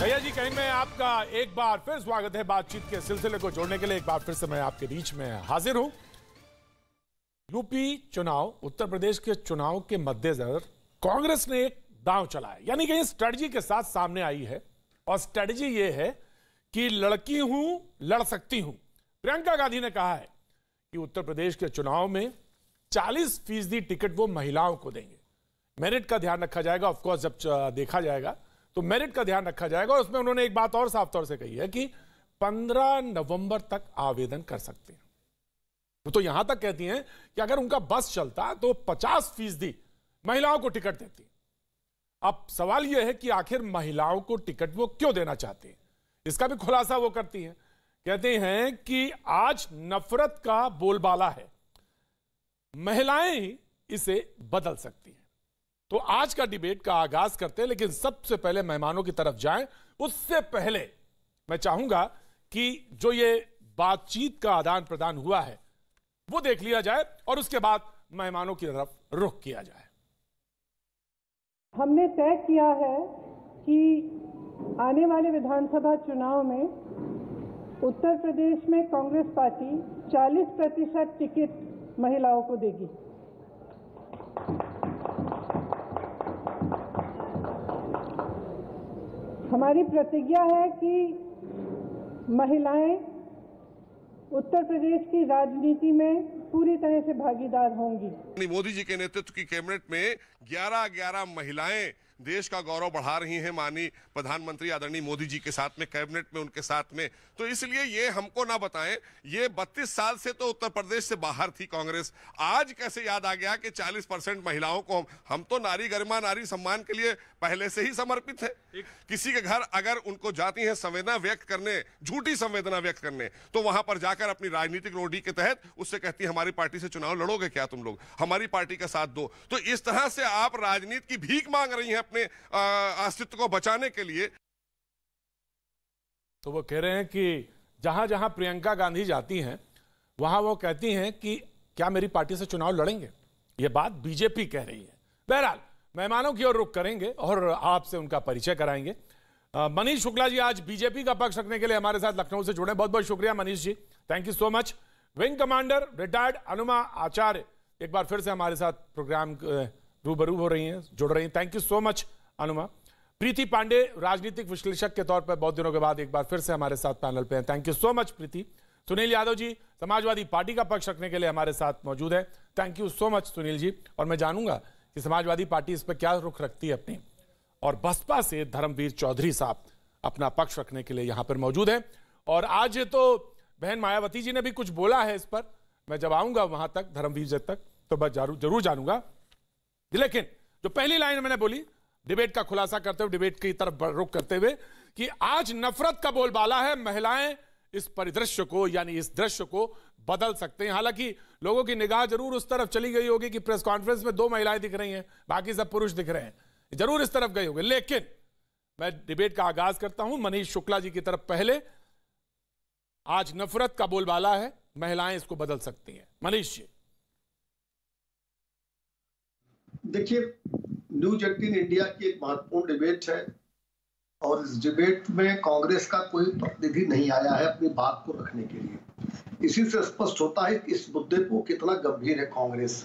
भैया जी कहीं में आपका एक बार फिर स्वागत है। बातचीत के सिलसिले को जोड़ने के लिए एक बार फिर से मैं आपके बीच में हाजिर हूं। यूपी चुनाव, उत्तर प्रदेश के चुनाव के मद्देनजर कांग्रेस ने एक दांव चलाया, यानी कि स्ट्रेटजी के साथ सामने आई है। और स्ट्रेटजी ये है कि लड़की हूं लड़ सकती हूं। प्रियंका गांधी ने कहा है कि उत्तर प्रदेश के चुनाव में 40% टिकट वो महिलाओं को देंगे। मेरिट का ध्यान रखा जाएगा। ऑफकोर्स जब देखा जाएगा तो मेरिट का ध्यान रखा जाएगा। और उसमें उन्होंने एक बात और साफ तौर से कही है कि 15 नवंबर तक आवेदन कर सकते हैं। वो तो यहां तक कहती हैं कि अगर उनका बस चलता तो 50% महिलाओं को टिकट देती। अब सवाल यह है कि आखिर महिलाओं को टिकट वो क्यों देना चाहते हैं, इसका भी खुलासा वो करती हैं। कहते हैं कि आज नफरत का बोलबाला है, महिलाएं ही इसे बदल सकती हैं। तो आज का डिबेट का आगाज करते हैं, लेकिन सबसे पहले मेहमानों की तरफ जाएं। उससे पहले मैं चाहूंगा कि जो ये बातचीत का आदान प्रदान हुआ है वो देख लिया जाए और उसके बाद मेहमानों की तरफ रुख किया जाए। हमने तय किया है कि आने वाले विधानसभा चुनाव में उत्तर प्रदेश में कांग्रेस पार्टी 40% टिकट महिलाओं को देगी। हमारी प्रतिज्ञा है कि महिलाएं उत्तर प्रदेश की राजनीति में पूरी तरह से भागीदार होंगी। मोदी जी के नेतृत्व की कैबिनेट में 11 महिलाएं देश का गौरव बढ़ा रही हैं। माननीय प्रधानमंत्री आदरणीय मोदी जी के साथ में, कैबिनेट में उनके साथ में। तो इसलिए ये हमको ना बताएं, ये 32 साल से तो उत्तर प्रदेश से बाहर थी कांग्रेस। आज कैसे याद आ गया कि 40% महिलाओं को हम तो नारी गरिमा, नारी सम्मान के लिए पहले से ही समर्पित है। किसी के घर अगर उनको जाती है संवेदना व्यक्त करने, झूठी संवेदना व्यक्त करने, तो वहां पर जाकर अपनी राजनीतिक रोडी के तहत उससे कहती है हमारी पार्टी से चुनाव लड़ोगे क्या तुम लोग, हमारी पार्टी का साथ दो। तो इस तरह से आप राजनीति की भीख मांग रही हैं अपने अस्तित्व को बचाने के लिए। तो वो कह रहे हैं कि जहां जहां प्रियंका गांधी जाती हैं वहां वो कहती हैं कि क्या मेरी पार्टी से चुनाव लड़ेंगे। ये बात बीजेपी कह रही है। बहरहाल मेहमानों की ओर रुख करेंगे और आपसे उनका परिचय कराएंगे। मनीष शुक्ला जी आज बीजेपी का पक्ष रखने के लिए हमारे साथ लखनऊ से जुड़े। बहुत बहुत शुक्रिया Manish ji, thank you so much. Wing commander retired Anuma Acharya एक बार फिर से हमारे साथ प्रोग्राम रूबरू हो रही हैं, जुड़ रही हैं। Thank you so much अनुमा। प्रीति पांडे राजनीतिक विश्लेषक के तौर पर बहुत दिनों के बाद एक बार फिर से हमारे साथ पैनल पे हैं। Thank you so much Preeti. Sunil Yadav ji Samajwadi Party का पक्ष रखने के लिए हमारे साथ मौजूद है। Thank you so much Sunil ji. और मैं जानूंगा कि समाजवादी पार्टी इस पर क्या रुख रखती है अपनी। और बसपा से धर्मवीर चौधरी साहब अपना पक्ष रखने के लिए यहां पर मौजूद है। और आज तो बहन मायावती जी ने भी कुछ बोला है इस पर। मैं जब आऊंगा वहां तक, धर्मवीर जी तक, तो मैं जरूर जानूंगा। लेकिन जो पहली लाइन मैंने बोली, डिबेट का खुलासा करते हुए, डिबेट की तरफ रुख करते हुए, कि आज नफरत का बोलबाला है, महिलाएं इस परिदृश्य को, यानी इस दृश्य को बदल सकते हैं। हालांकि लोगों की निगाह जरूर उस तरफ चली गई होगी कि प्रेस कॉन्फ्रेंस में 2 महिलाएं दिख रही हैं, बाकी सब पुरुष दिख रहे हैं, जरूर इस तरफ गए होंगे। लेकिन मैं डिबेट का आगाज करता हूं मनीष शुक्ला जी की तरफ। पहले, आज नफरत का बोलबाला है, महिलाएं इसको बदल सकती हैं। मनीष जी। देखिए, न्यूज 18 इंडिया की एक महत्वपूर्ण डिबेट है और इस डिबेट में कांग्रेस का कोई प्रतिनिधि नहीं आया है अपनी बात को रखने के लिए। इसी से स्पष्ट होता है कि इस मुद्दे को कितना गंभीर है कांग्रेस।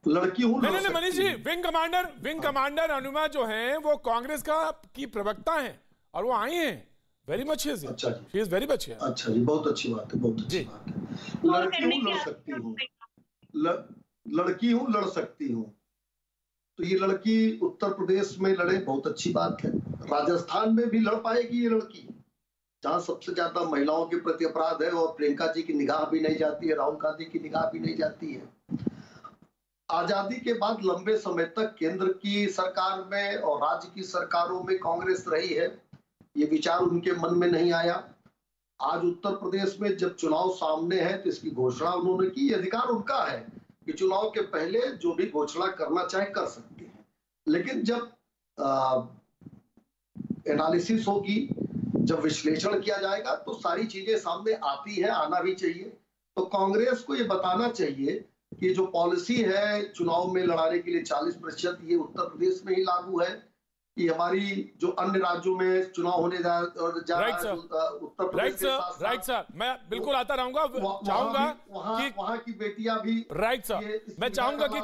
लड़की हूं नहीं मनीष जी, विंग कमांडर अनुमा जो हैं वो कांग्रेस की प्रवक्ता हैं और वो आई हैं। Very much. अच्छा जी, शी इज वेरी मच। अच्छा जी, बहुत अच्छी बात है, बहुत अच्छी बात है। लड़की हूं लड़ सकती हूँ, लड़की हूं लड़ सकती हूँ। तो ये लड़की उत्तर प्रदेश में लड़े, बहुत अच्छी बात है। राजस्थान में भी लड़ पाएगी ये लड़की, जहां सबसे ज्यादा महिलाओं के प्रति अपराध है और प्रियंका जी की निगाह भी नहीं जाती है, राहुल गांधी की निगाह भी नहीं जाती है। आजादी के बाद लंबे समय तक केंद्र की सरकार में और राज्य की सरकारों में कांग्रेस रही है, ये विचार उनके मन में नहीं आया। आज उत्तर प्रदेश में जब चुनाव सामने है तो इसकी घोषणा उन्होंने की। अधिकार उनका है कि चुनाव के पहले जो भी घोषणा करना चाहे कर सकते हैं, लेकिन जब एनालिसिस होगी, जब विश्लेषण किया जाएगा तो सारी चीजें सामने आती है, आना भी चाहिए। तो कांग्रेस को ये बताना चाहिए कि जो पॉलिसी है चुनाव में लड़ाने के लिए 40%, ये उत्तर प्रदेश में ही लागू है। कि हमारी जो अन्य राज्यों में चुनाव होने जा रहा है उत्तर प्रदेश के साथ। राइट सर, मैं बिल्कुल आता रहूंगा, चाहूंगा कि वहां की बेटियां भी। राइट सर, मैं चाहूंगा कि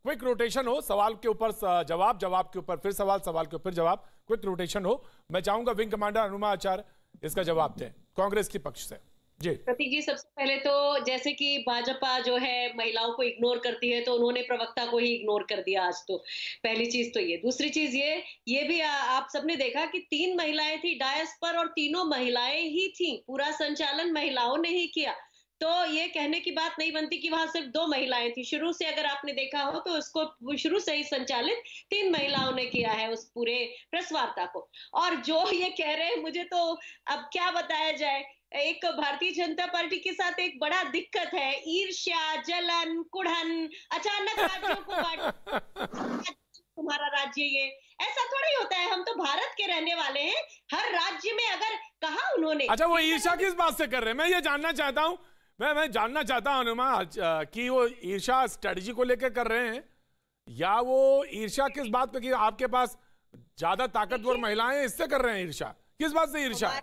क्विक रोटेशन हो, सवाल के ऊपर जवाब, जवाब के ऊपर फिर सवाल, सवाल के ऊपर जवाब, क्विक रोटेशन हो। मैं चाहूंगा विंग कमांडर हनुमा आचार्य इसका जवाब दें कांग्रेस के पक्ष से। जी प्रतीक जी, सबसे पहले तो जैसे कि भाजपा जो है महिलाओं को इग्नोर करती है, तो उन्होंने प्रवक्ता को ही इग्नोर कर दिया आज। तो पहली चीज तो ये। दूसरी चीज ये भी आप सबने देखा कि 3 महिलाएं थी डायस पर और तीनों महिलाएं ही थी, पूरा संचालन महिलाओं ने ही किया। तो ये कहने की बात नहीं बनती कि वहां सिर्फ 2 महिलाएं थी। शुरू से अगर आपने देखा हो तो उसको शुरू से ही संचालित 3 महिलाओं ने किया है उस पूरे प्रेस वार्ता को। और जो ये कह रहे हैं, मुझे तो अब क्या बताया जाए। एक भारतीय जनता पार्टी के साथ एक बड़ा दिक्कत है, ईर्ष्या, जलन, कुढ़न, अचानक राज्यों को बांट तुम्हारा राज्य, ये ऐसा थोड़ी होता है। हम तो भारत के रहने वाले हैं, हर राज्य में अगर कहा उन्होंने। अच्छा, वो ईर्ष्या किस बात से कर रहे हैं? मैं ये जानना चाहता हूं, मैं जानना चाहता हूं अनुमा कि वो ईर्ष्या स्ट्रेटजी को लेकर कर रहे हैं या वो ईर्ष्या किस बात पे कि आपके पास ज्यादा ताकतवर महिलाएं, इससे कर रहे हैं ईर्ष्या? किस बात से ईर्ष्या है?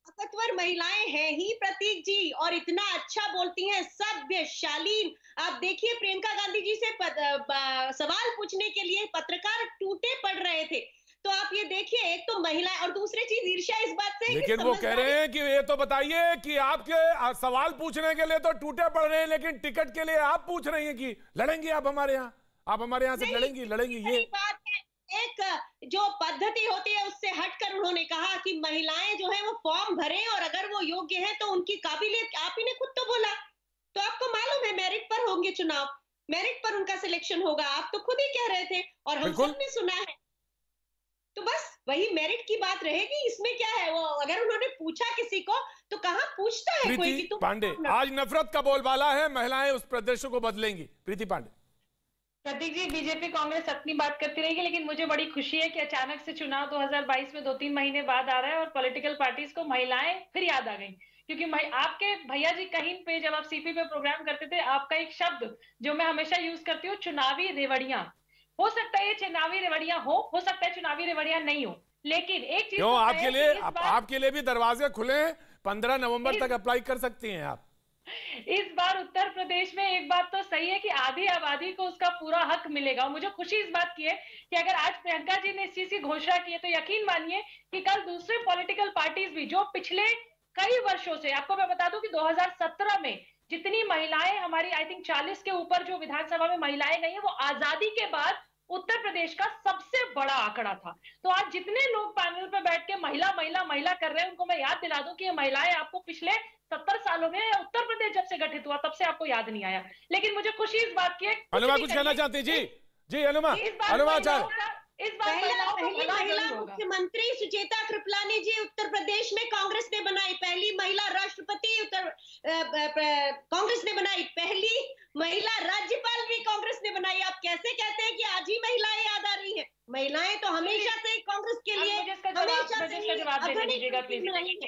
ताकतवर महिलाएं हैं ही प्रतीक जी, और इतना अच्छा बोलती हैं, सभ्य, शालीन। आप देखिए प्रियंका गांधी जी से सवाल पूछने के लिए पत्रकार टूटे पड़ रहे थे। तो आप ये देखिए, एक तो महिला और दूसरी चीज ईर्ष्या इस बात से। लेकिन वो कह रहे हैं कि ये तो बताइए कि आपके सवाल पूछने के लिए तो टूटे पड़ रहे हैं, लेकिन टिकट के लिए आप पूछ रही हैं कि लड़ेंगी आप हमारे यहाँ से लड़ेंगी ये बात है। एक जो पद्धति होती है उससे हटकर उन्होंने कहा कि महिलाएं जो है वो फॉर्म भरें और अगर वो योग्य है तो उनकी काबिलियत, आप ही ने खुद तो बोला। तो आपको मालूम है मेरिट पर होंगे चुनाव, मेरिट पर उनका सिलेक्शन होगा, आप तो खुद ही कह रहे थे और हम सबने सुना है। तो बस वही मेरिट की बात रहेगी, इसमें क्या है। वो अगर उन्होंने पूछा किसी को तो कहाँ पूछता है कोई कि तुम पांडे, आज नफरत का बोलबाला है, महिलाएं उस प्रदर्शन को बदलेंगी। प्रीति पांडे। प्रतीक जी, बीजेपी कांग्रेस अपनी बात करती रहेगी, लेकिन मुझे बड़ी खुशी है कि अचानक से चुनाव 2022 में 2-3 महीने बाद आ रहा है और पॉलिटिकल पार्टीज को महिलाएं फिर याद आ गई। क्योंकि आपके भैया जी कहीं पे जब आप सीपी पे प्रोग्राम करते थे, आपका एक शब्द जो मैं हमेशा यूज करती हूँ, चुनावी रेवड़ियां। हो सकता है ये चुनावी रेवड़ियां हो सकता है चुनावी रेवड़ियां नहीं हो, लेकिन एक चीज आपके लिए भी दरवाजे खुले हैं, 15 नवंबर तक अप्लाई कर सकती हैं आप। इस बार उत्तर प्रदेश में एक बात तो सही है कि आधी आबादी को उसका पूरा हक मिलेगा। और मुझे खुशी इस बात की है कि अगर आज प्रियंका जी ने इस चीज की घोषणा की है तो यकीन मानिए कि कल दूसरे पॉलिटिकल पार्टीज भी जो पिछले कई वर्षों से, आपको मैं बता दूं कि 2017 में जितनी महिलाएं हमारी, आई थिंक 40 के ऊपर जो विधानसभा में महिलाएं गई हैं, वो आजादी के बाद उत्तर प्रदेश का सबसे बड़ा आंकड़ा था। तो आज जितने लोग पैनल पे बैठ के महिला महिला महिला कर रहे हैं, उनको मैं याद दिला दूं कि ये महिलाएं आपको पिछले 70 सालों में उत्तर प्रदेश जब से गठित हुआ तब से आपको याद नहीं आया। लेकिन मुझे खुशी इस बात की है। अनुमा कुछ कहना चाहती जी अनुमा इस बार पहली महिला मुख्यमंत्री सुचेता कृपलानी जी उत्तर प्रदेश में कांग्रेस ने बनाई, पहली महिला राष्ट्रपति कांग्रेस ने बनाई, पहली महिला राज्यपाल भी कांग्रेस ने बनाई। आप कैसे कहते हैं कि आज ही महिलाएं याद आ रही हैं? महिलाएं तो हमेशा से कांग्रेस के लिए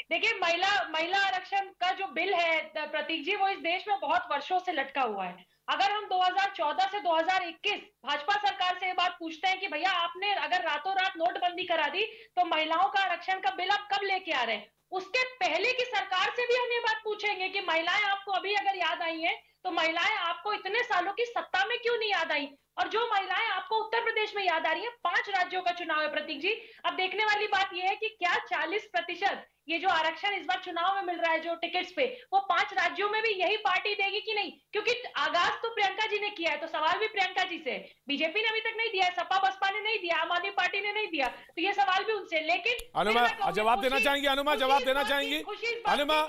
देखिए, महिला आरक्षण का जो बिल है प्रतीक जी, वो इस देश में बहुत वर्षों से लटका हुआ है। अगर हम 2014 से 2021 भाजपा सरकार से ये बात पूछते हैं कि भैया आपने अगर रातों रात नोटबंदी करा दी तो महिलाओं का आरक्षण का बिल आप कब लेके आ रहे हैं, उसके पहले की सरकार से भी हम ये बात पूछेंगे कि महिलाएं आपको अभी अगर याद आई हैं तो महिलाएं आपको इतने सालों की सत्ता में क्यों नहीं याद आई? और जो महिलाएं आपको उत्तर प्रदेश में याद आ रही हैं, 5 राज्यों का चुनाव है प्रतीक जी। अब देखने वाली बात यह है कि क्या 40% ये जो आरक्षण इस बार चुनाव में मिल रहा है जो टिकट्स पे, वो 5 राज्यों में भी यही पार्टी देगी कि नहीं? क्योंकि आगाज तो प्रियंका जी ने किया है, तो सवाल भी प्रियंका जी से। बीजेपी ने अभी तक नहीं दिया है, सपा बसपा ने नहीं दिया, आम आदमी पार्टी ने नहीं दिया, तो ये सवाल भी उनसे। लेकिन अनुमा जवाब देना चाहेंगी, अनुमा जवाब देना चाहेंगी अनुमा?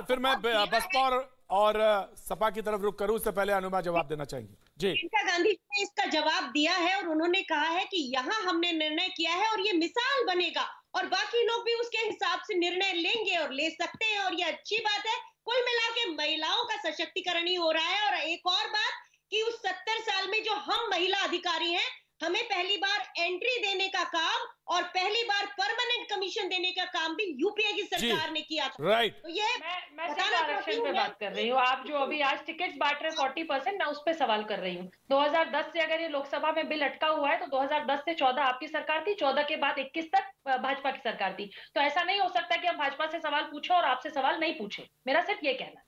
फिर मैं बसपा और सपा की तरफ रुख करूं, उससे पहले अनुमा जवाब देना चाहेंगी जी। प्रियंका गांधी जी ने इसका जवाब दिया है और उन्होंने कहा है कि यहाँ हमने निर्णय किया है और ये मिसाल बनेगा और बाकी लोग भी उसके हिसाब से निर्णय लेंगे और ले सकते हैं, और ये अच्छी बात है। कुल मिला के महिलाओं का सशक्तिकरण ही हो रहा है। और एक और बात कि उस 70 साल में जो हम महिला अधिकारी हैं, हमें पहली बार एंट्री देने का काम और पहली बार परमानेंट कमीशन देने का काम भी यूपीए की सरकार ने किया था। राइट। तो ये मैं सिर्फ आरक्षण पे बात कर रही हूँ। आप जो अभी आज टिकट्स बांट रहे 40%, मैं उस पे सवाल कर रही हूँ। 2010 से अगर ये लोकसभा में बिल अटका हुआ है तो 2010 से 14 आपकी सरकार थी, 14 के बाद 21 तक भाजपा की सरकार थी। तो ऐसा नहीं हो सकता कि हम भाजपा से सवाल पूछे और आपसे सवाल नहीं पूछे। मेरा सिर्फ ये कहना है।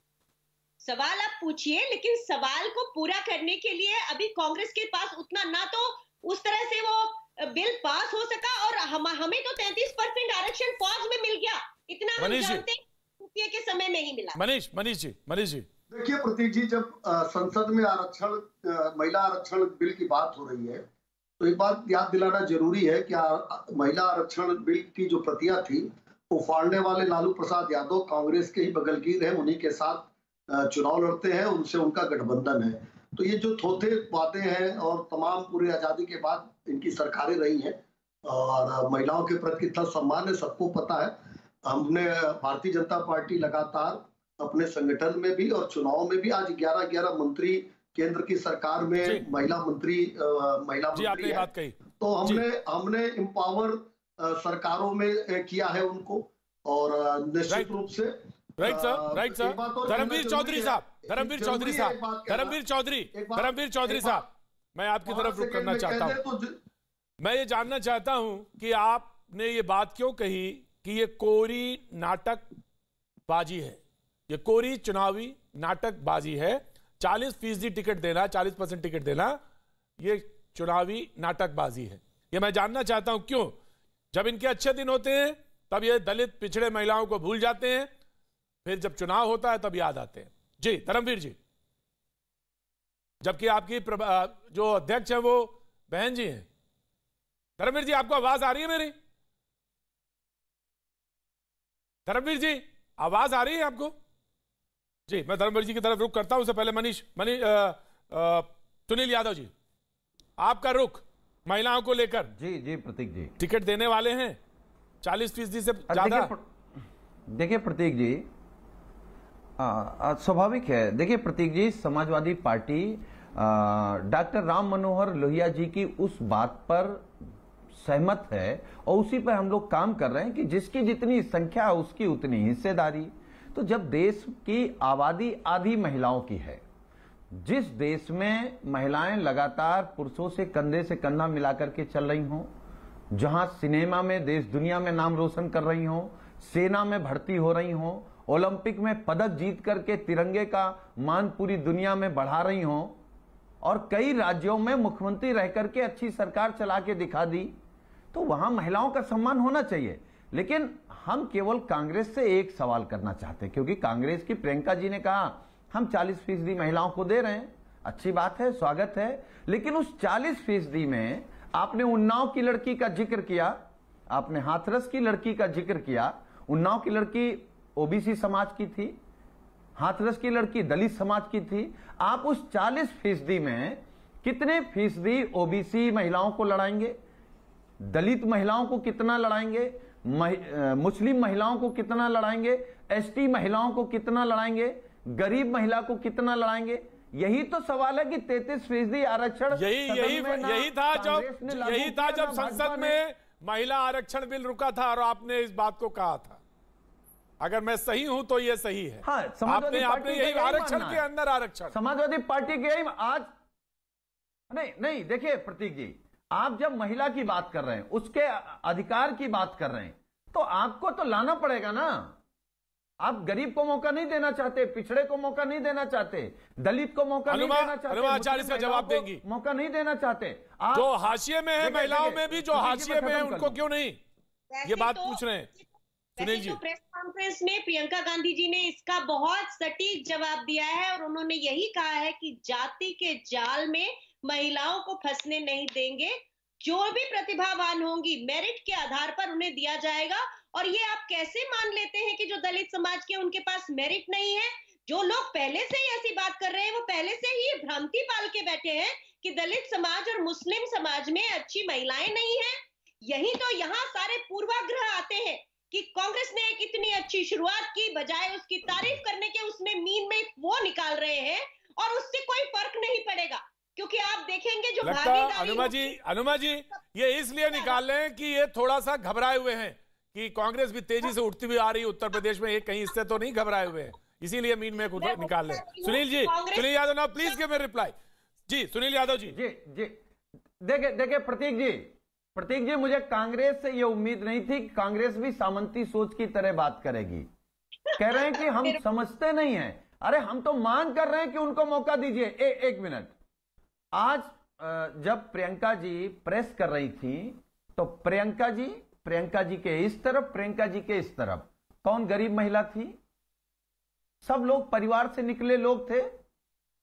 सवाल आप पूछिए, लेकिन सवाल को पूरा करने के लिए अभी कांग्रेस के पास उतना ना तो उस तरह से वो बिल पास हो सका, और हमें तो 33% आरक्षण फौज में मिल गया, इतना हम जानते हैं यूपीए के समय में ही मिला। मनीष जी देखिए प्रतीक जी, जब संसद में महिला आरक्षण बिल की बात हो रही है तो एक बात याद दिलाना जरूरी है कि महिला आरक्षण बिल की जो प्रतियां थी वो फाड़ने वाले लालू प्रसाद यादव कांग्रेस के ही बगल की रहे, उन्हीं के साथ चुनाव लड़ते हैं, उनसे उनका गठबंधन है। तो ये जो थोथे बातें हैं और तमाम पूरी आजादी के बाद इनकी सरकारें रही हैं और महिलाओं के प्रति कितना सम्मान है सबको पता है। हमने भारतीय जनता पार्टी लगातार अपने संगठन में भी और चुनाव में भी, आज 11 मंत्री केंद्र की सरकार में महिला मंत्री है। तो हमने एम्पावर सरकारों में किया है उनको, और निश्चित रूप से राइट सर धर्मवीर चौधरी साहब, मैं आपकी तरफ रुख करना चाहता हूं। मैं ये जानना चाहता हूं कि आपने ये बात क्यों कही कि ये कोरी नाटकबाजी है, ये कोरी चुनावी नाटकबाजी है। 40% टिकट देना, 40% टिकट देना, ये चुनावी नाटकबाजी है। ये मैं जानना चाहता हूं क्यों। जब इनके अच्छे दिन होते हैं तब ये दलित पिछड़े महिलाओं को भूल जाते हैं, फिर जब चुनाव होता है तब याद आते हैं। जी धर्मवीर जी, जबकि आपकी जो अध्यक्ष है वो बहन जी हैं। धर्मवीर जी, आपको आवाज आ रही है मेरी? धर्मवीर जी, आवाज आ रही है आपको? जी, मैं धर्मवीर जी की तरफ रुख करता हूं। उससे पहले सुनील यादव जी, आपका रुख महिलाओं को लेकर। जी प्रतीक जी, टिकट देने वाले हैं 40% से ज्यादा। देखिए प्रतीक जी, स्वाभाविक है। देखिए प्रतीक जी, समाजवादी पार्टी डॉक्टर राम मनोहर लोहिया जी की उस बात पर सहमत है और उसी पर हम लोग काम कर रहे हैं कि जिसकी जितनी संख्या उसकी उतनी हिस्सेदारी। तो जब देश की आबादी आधी महिलाओं की है, जिस देश में महिलाएं लगातार पुरुषों से कंधा मिलाकर के चल रही हों, जहां सिनेमा में देश दुनिया में नाम रोशन कर रही हों, सेना में भर्ती हो रही हों, ओलंपिक में पदक जीत करके तिरंगे का मान पूरी दुनिया में बढ़ा रही हों और कई राज्यों में मुख्यमंत्री रह करके अच्छी सरकार चला के दिखा दी, तो वहां महिलाओं का सम्मान होना चाहिए। लेकिन हम केवल कांग्रेस से एक सवाल करना चाहते हैं, क्योंकि कांग्रेस की प्रियंका जी ने कहा हम 40% महिलाओं को दे रहे हैं, अच्छी बात है, स्वागत है। लेकिन उस 40% में आपने उन्नाव की लड़की का जिक्र किया, आपने हाथरस की लड़की का जिक्र किया। उन्नाव की लड़की ओबीसी समाज की थी, हाथरस की लड़की दलित समाज की थी। आप उस 40% में कितने फीसदी ओबीसी महिलाओं को लड़ाएंगे, दलित महिलाओं को कितना लड़ाएंगे, मुस्लिम महिलाओं को कितना लड़ाएंगे, एसटी महिलाओं को कितना लड़ाएंगे, गरीब महिला को कितना लड़ाएंगे? यही तो सवाल है कि 33% आरक्षण यही था जब संसद में महिला आरक्षण बिल रुका था और आपने इस बात को कहा था। अगर मैं सही हूं तो ये सही है। हाँ, आपने यही आरक्षण के अंदर आरक्षण, समाजवादी पार्टी के आज नहीं देखिए प्रतीक जी, आप जब महिला की बात कर रहे हैं, उसके अधिकार की बात कर रहे हैं, तो आपको तो लाना पड़ेगा ना। आप गरीब को मौका नहीं देना चाहते, पिछड़े को मौका नहीं देना चाहते, दलित को मौका नहीं देना चाहते, आचार्य इसका जवाब देंगी, मौका नहीं देना चाहते। जो हाशिए में है महिलाओं में भी, जो हाशिए में है उनको क्यों नहीं, ये बात पूछ रहे हैं सुनील जी। तो प्रेस कॉन्फ्रेंस में प्रियंका गांधी जी ने इसका बहुत सटीक जवाब दिया है और उन्होंने यही कहा है कि जाति के जाल में महिलाओं को फंसने नहीं देंगे, जो भी प्रतिभावान होंगी मेरिट के आधार पर उन्हें दिया जाएगा। और ये आप कैसे मान लेते हैं कि जो दलित समाज के उनके पास मेरिट नहीं है? जो लोग पहले से ही ऐसी बात कर रहे हैं वो पहले से ही भ्रांति पाल के बैठे हैं कि दलित समाज और मुस्लिम समाज में अच्छी महिलाएं नहीं है। यही तो यहाँ सारे पूर्वाग्रह आते हैं कि कांग्रेस ने एक इतनी अच्छी शुरुआत की, बजाय उसकी तारीफ करने के उसने मीन में वो निकाल रहे हैं और उससे कोई फर्क नहीं पड़ेगा। क्योंकि आप देखेंगे जो लगता अनुमा जी ये इसलिए निकाल रहे हैं कि ये थोड़ा सा घबराए हुए हैं कि कांग्रेस भी तेजी से उठती हुई आ रही है उत्तर प्रदेश में, ये कहीं इससे तो नहीं घबराए हुए हैं, इसीलिए मीन में निकाल रहे हैं। सुनील यादव ना प्लीज गिव मी रिप्लाई। जी सुनील यादव जी। देखिए प्रतीक जी मुझे कांग्रेस से ये उम्मीद नहीं थी कि कांग्रेस भी सामंती सोच की तरह बात करेगी। कह रहे हैं कि हम समझते नहीं हैं। अरे हम तो मांग कर रहे हैं कि उनको मौका दीजिए। एक मिनट, आज जब प्रियंका जी प्रेस कर रही थी तो प्रियंका जी के इस तरफ, प्रियंका जी के इस तरफ कौन गरीब महिला थी? सब लोग परिवार से निकले लोग थे।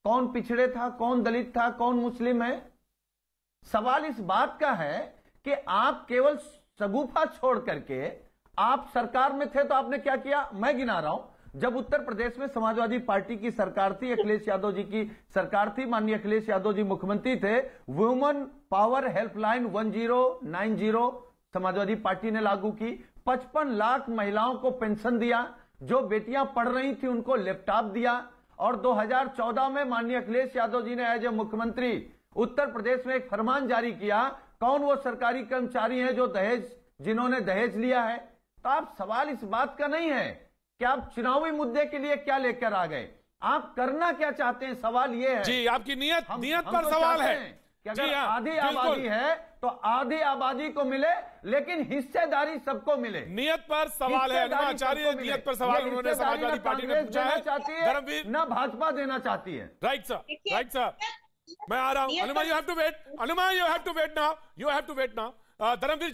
कौन पिछड़े था, कौन दलित था, कौन मुस्लिम है? सवाल इस बात का है कि आप केवल शगुफा छोड़ करके आप सरकार में थे तो आपने क्या किया? मैं गिना रहा हूं। जब उत्तर प्रदेश में समाजवादी पार्टी की सरकार थी, अखिलेश यादव जी की सरकार थी, माननीय अखिलेश यादव जी मुख्यमंत्री थे, women power helpline 1090 Samajwadi party ने लागू की। 55 लाख महिलाओं को पेंशन दिया। जो बेटियां पढ़ रही थी उनको लैपटॉप दिया। और 2014 में माननीय अखिलेश यादव जी ने एज ए मुख्यमंत्री उत्तर प्रदेश में एक फरमान जारी किया। कौन वो सरकारी कर्मचारी हैं जो जिन्होंने दहेज लिया है? तो आप सवाल इस बात का नहीं है कि आप चुनावी मुद्दे के लिए क्या लेकर आ गए, आप करना क्या चाहते हैं? सवाल ये है जी, आपकी नीयत पर सवाल है कि अगर आधी आबादी है तो आधी आबादी को मिले, लेकिन हिस्सेदारी सबको मिले। नियत पर सवाल है आचार्य, नियत पर सवाल उन्होंने समाजवादी पार्टी ने पूछा है, धर्मवीर न भाजपा देना चाहती है। राइट सर, मैं आ रहा हूं। Anuma you have to wait now. Dharamveer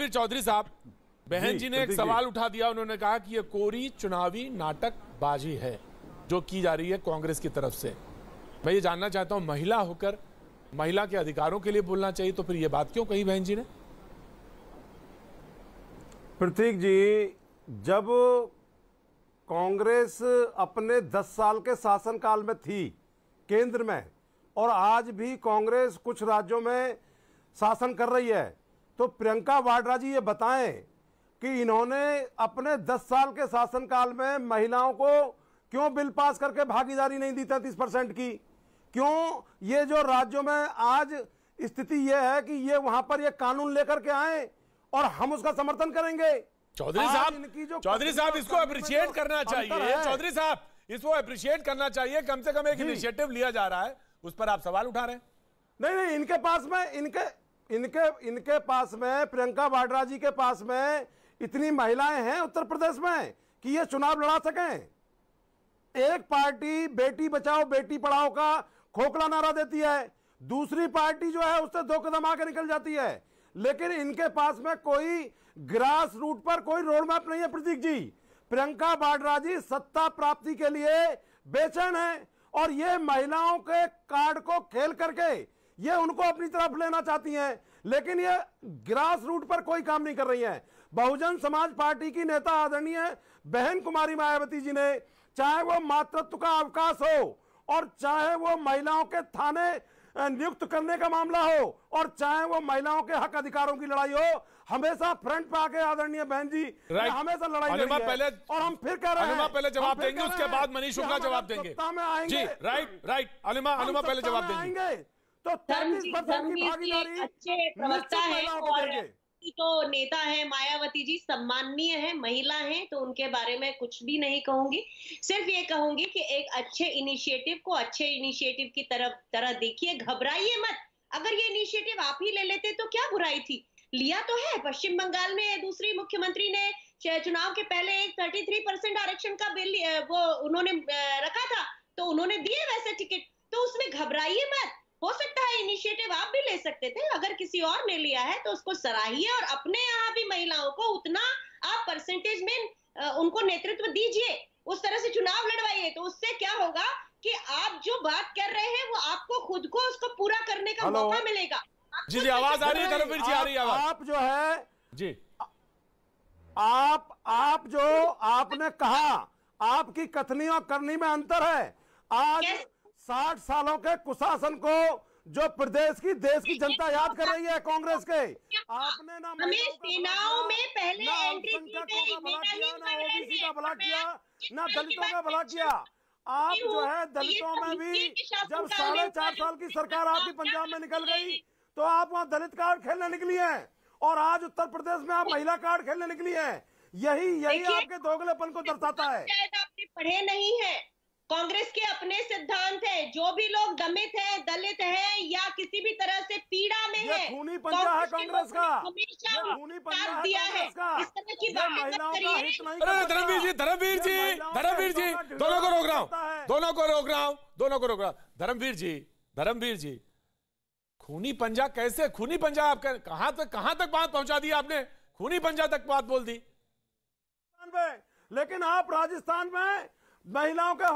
Chaudhary साहब, बहन जी ने एक सवाल उठा दिया। उन्होंने कहा कि ये कोरी चुनावी नाटकबाजी है जो की जा रही है कांग्रेस की तरफ से। मैं ये जानना चाहता हूं, महिला होकर महिला के अधिकारों के लिए बोलना चाहिए तो फिर ये बात क्यों कही बहन जी ने? प्रतीक जी, जब कांग्रेस अपने 10 साल के शासनकाल में थी केंद्र में, और आज भी कांग्रेस कुछ राज्यों में शासन कर रही है, तो प्रियंका वाड्रा जी ये बताएं कि इन्होंने अपने 10 साल के शासनकाल में महिलाओं को क्यों बिल पास करके भागीदारी नहीं दी 33% की? क्यों ये जो राज्यों में आज स्थिति ये है कि ये वहां पर ये कानून लेकर के आए और हम उसका समर्थन करेंगे? चौधरी साहब इसको अप्रिशिएट करना चाहिए। चौधरी साहब इसको अप्रिशिएट करना चाहिए। कम से कम एक इनिशिएटिव लिया जा रहा है, उस पर आप सवाल उठा रहे हैं। नहीं, इनके पास में प्रियंका वाड्रा जी के पास में इतनी महिलाएं हैं उत्तर प्रदेश में कि ये चुनाव लड़ा सकें। एक पार्टी बेटी बचाओ बेटी पढ़ाओ का खोखला नारा देती है, दूसरी पार्टी जो है उससे 2 कदम आगे निकल जाती है, लेकिन इनके पास में कोई ग्रास रूट पर कोई रोड मैप नहीं है। प्रतीक जी, प्रियंका वाड्रा जी सत्ता प्राप्ति के लिए बेचैन है और ये महिलाओं के कार्ड को खेल करके ये उनको अपनी तरफ लेना चाहती हैं, लेकिन ये ग्रास रूट पर कोई काम नहीं कर रही हैं। बहुजन समाज पार्टी की नेता आदरणीय बहन कुमारी मायावती जी ने, चाहे वो मातृत्व का अवकाश हो और चाहे वो महिलाओं के थाने नियुक्त करने का मामला हो और चाहे वो महिलाओं के हक अधिकारों की लड़ाई हो, हमेशा फ्रंट पे आके आदरणीय बहन जी हमेशा लड़ाई लड़ी है। और हम फिर कह रहे हैं, पहले जवाब देंगे, उसके बाद मनीष शुक्ला जवाब देंगे। जी राइट अनुमा पहले जवाब देंगे। तो 33% की भागीदारी अच्छे प्रवक्ता है और तो नेता है मायावती जी, सम्माननीय है, महिला है, तो उनके बारे में कुछ भी नहीं कहूंगी। सिर्फ ये कहूंगी कि एक अच्छे इनिशिएटिव को अच्छे इनिशिएटिव की तरह देखिए, घबराइए मत। अगर ये इनिशिएटिव आप ही ले लेते तो क्या बुराई थी? लिया तो है। पश्चिम बंगाल में दूसरी मुख्यमंत्री ने चुनाव के पहले एक 33% आरक्षण का बिल वो उन्होंने रखा था, तो उन्होंने दिए वैसे टिकट, तो उसमें घबराइए मत। हो सकता है इनिशिएटिव आप भी ले सकते थे, अगर किसी और ने लिया है तो उसको सराहिए और अपने यहाँ भी महिलाओं को उतना आप परसेंटेज में उनको नेतृत्व दीजिए, उस तरह से चुनाव लड़वाइए। तो उससे क्या होगा कि आप जो बात कर रहे हैं वो आपको खुद को उसको पूरा करने का मौका मिलेगा। जी आवाज आ रही है, धर्मवीर जी आ रही है आवाज। आप जो है जी आप जो आपने कहा, आपकी कथनी और करनी में अंतर है। आज 60 सालों के कुशासन को जो प्रदेश की देश की जनता याद कर रही है कांग्रेस के, आपने ना सेनाओं में पहले एंट्री का भला किया, ना ओबीसी का भला किया, ना दलितों का भला किया। आप जो है दलितों में भी, जब 4.5 साल की सरकार आपकी पंजाब में निकल गई तो आप वहां दलित कार्ड खेलने निकली हैं, और आज उत्तर प्रदेश में आप महिला कार्ड खेलने निकली हैं। यही आपके दोगलेपन को दर्शाता है। आपने पढ़े नहीं है, कांग्रेस के अपने सिद्धांत है। जो भी लोग दमित है, दलित है या किसी भी तरह से पीड़ा में है, खूनी पंजा है कांग्रेस का, खूनी पंजा है कांग्रेस का। इस तरह की महिलाओं का हित नहीं। अरे धर्मवीर जी दोनों को रोक रहा हूं। धर्मवीर जी खूनी पंजा कैसे? खूनी पंजा आप कहां तक बात पहुंचा दी आपने? खूनी पंजा तक बात बोल दी। लेकिन आप राजस्थान में महिलाओं के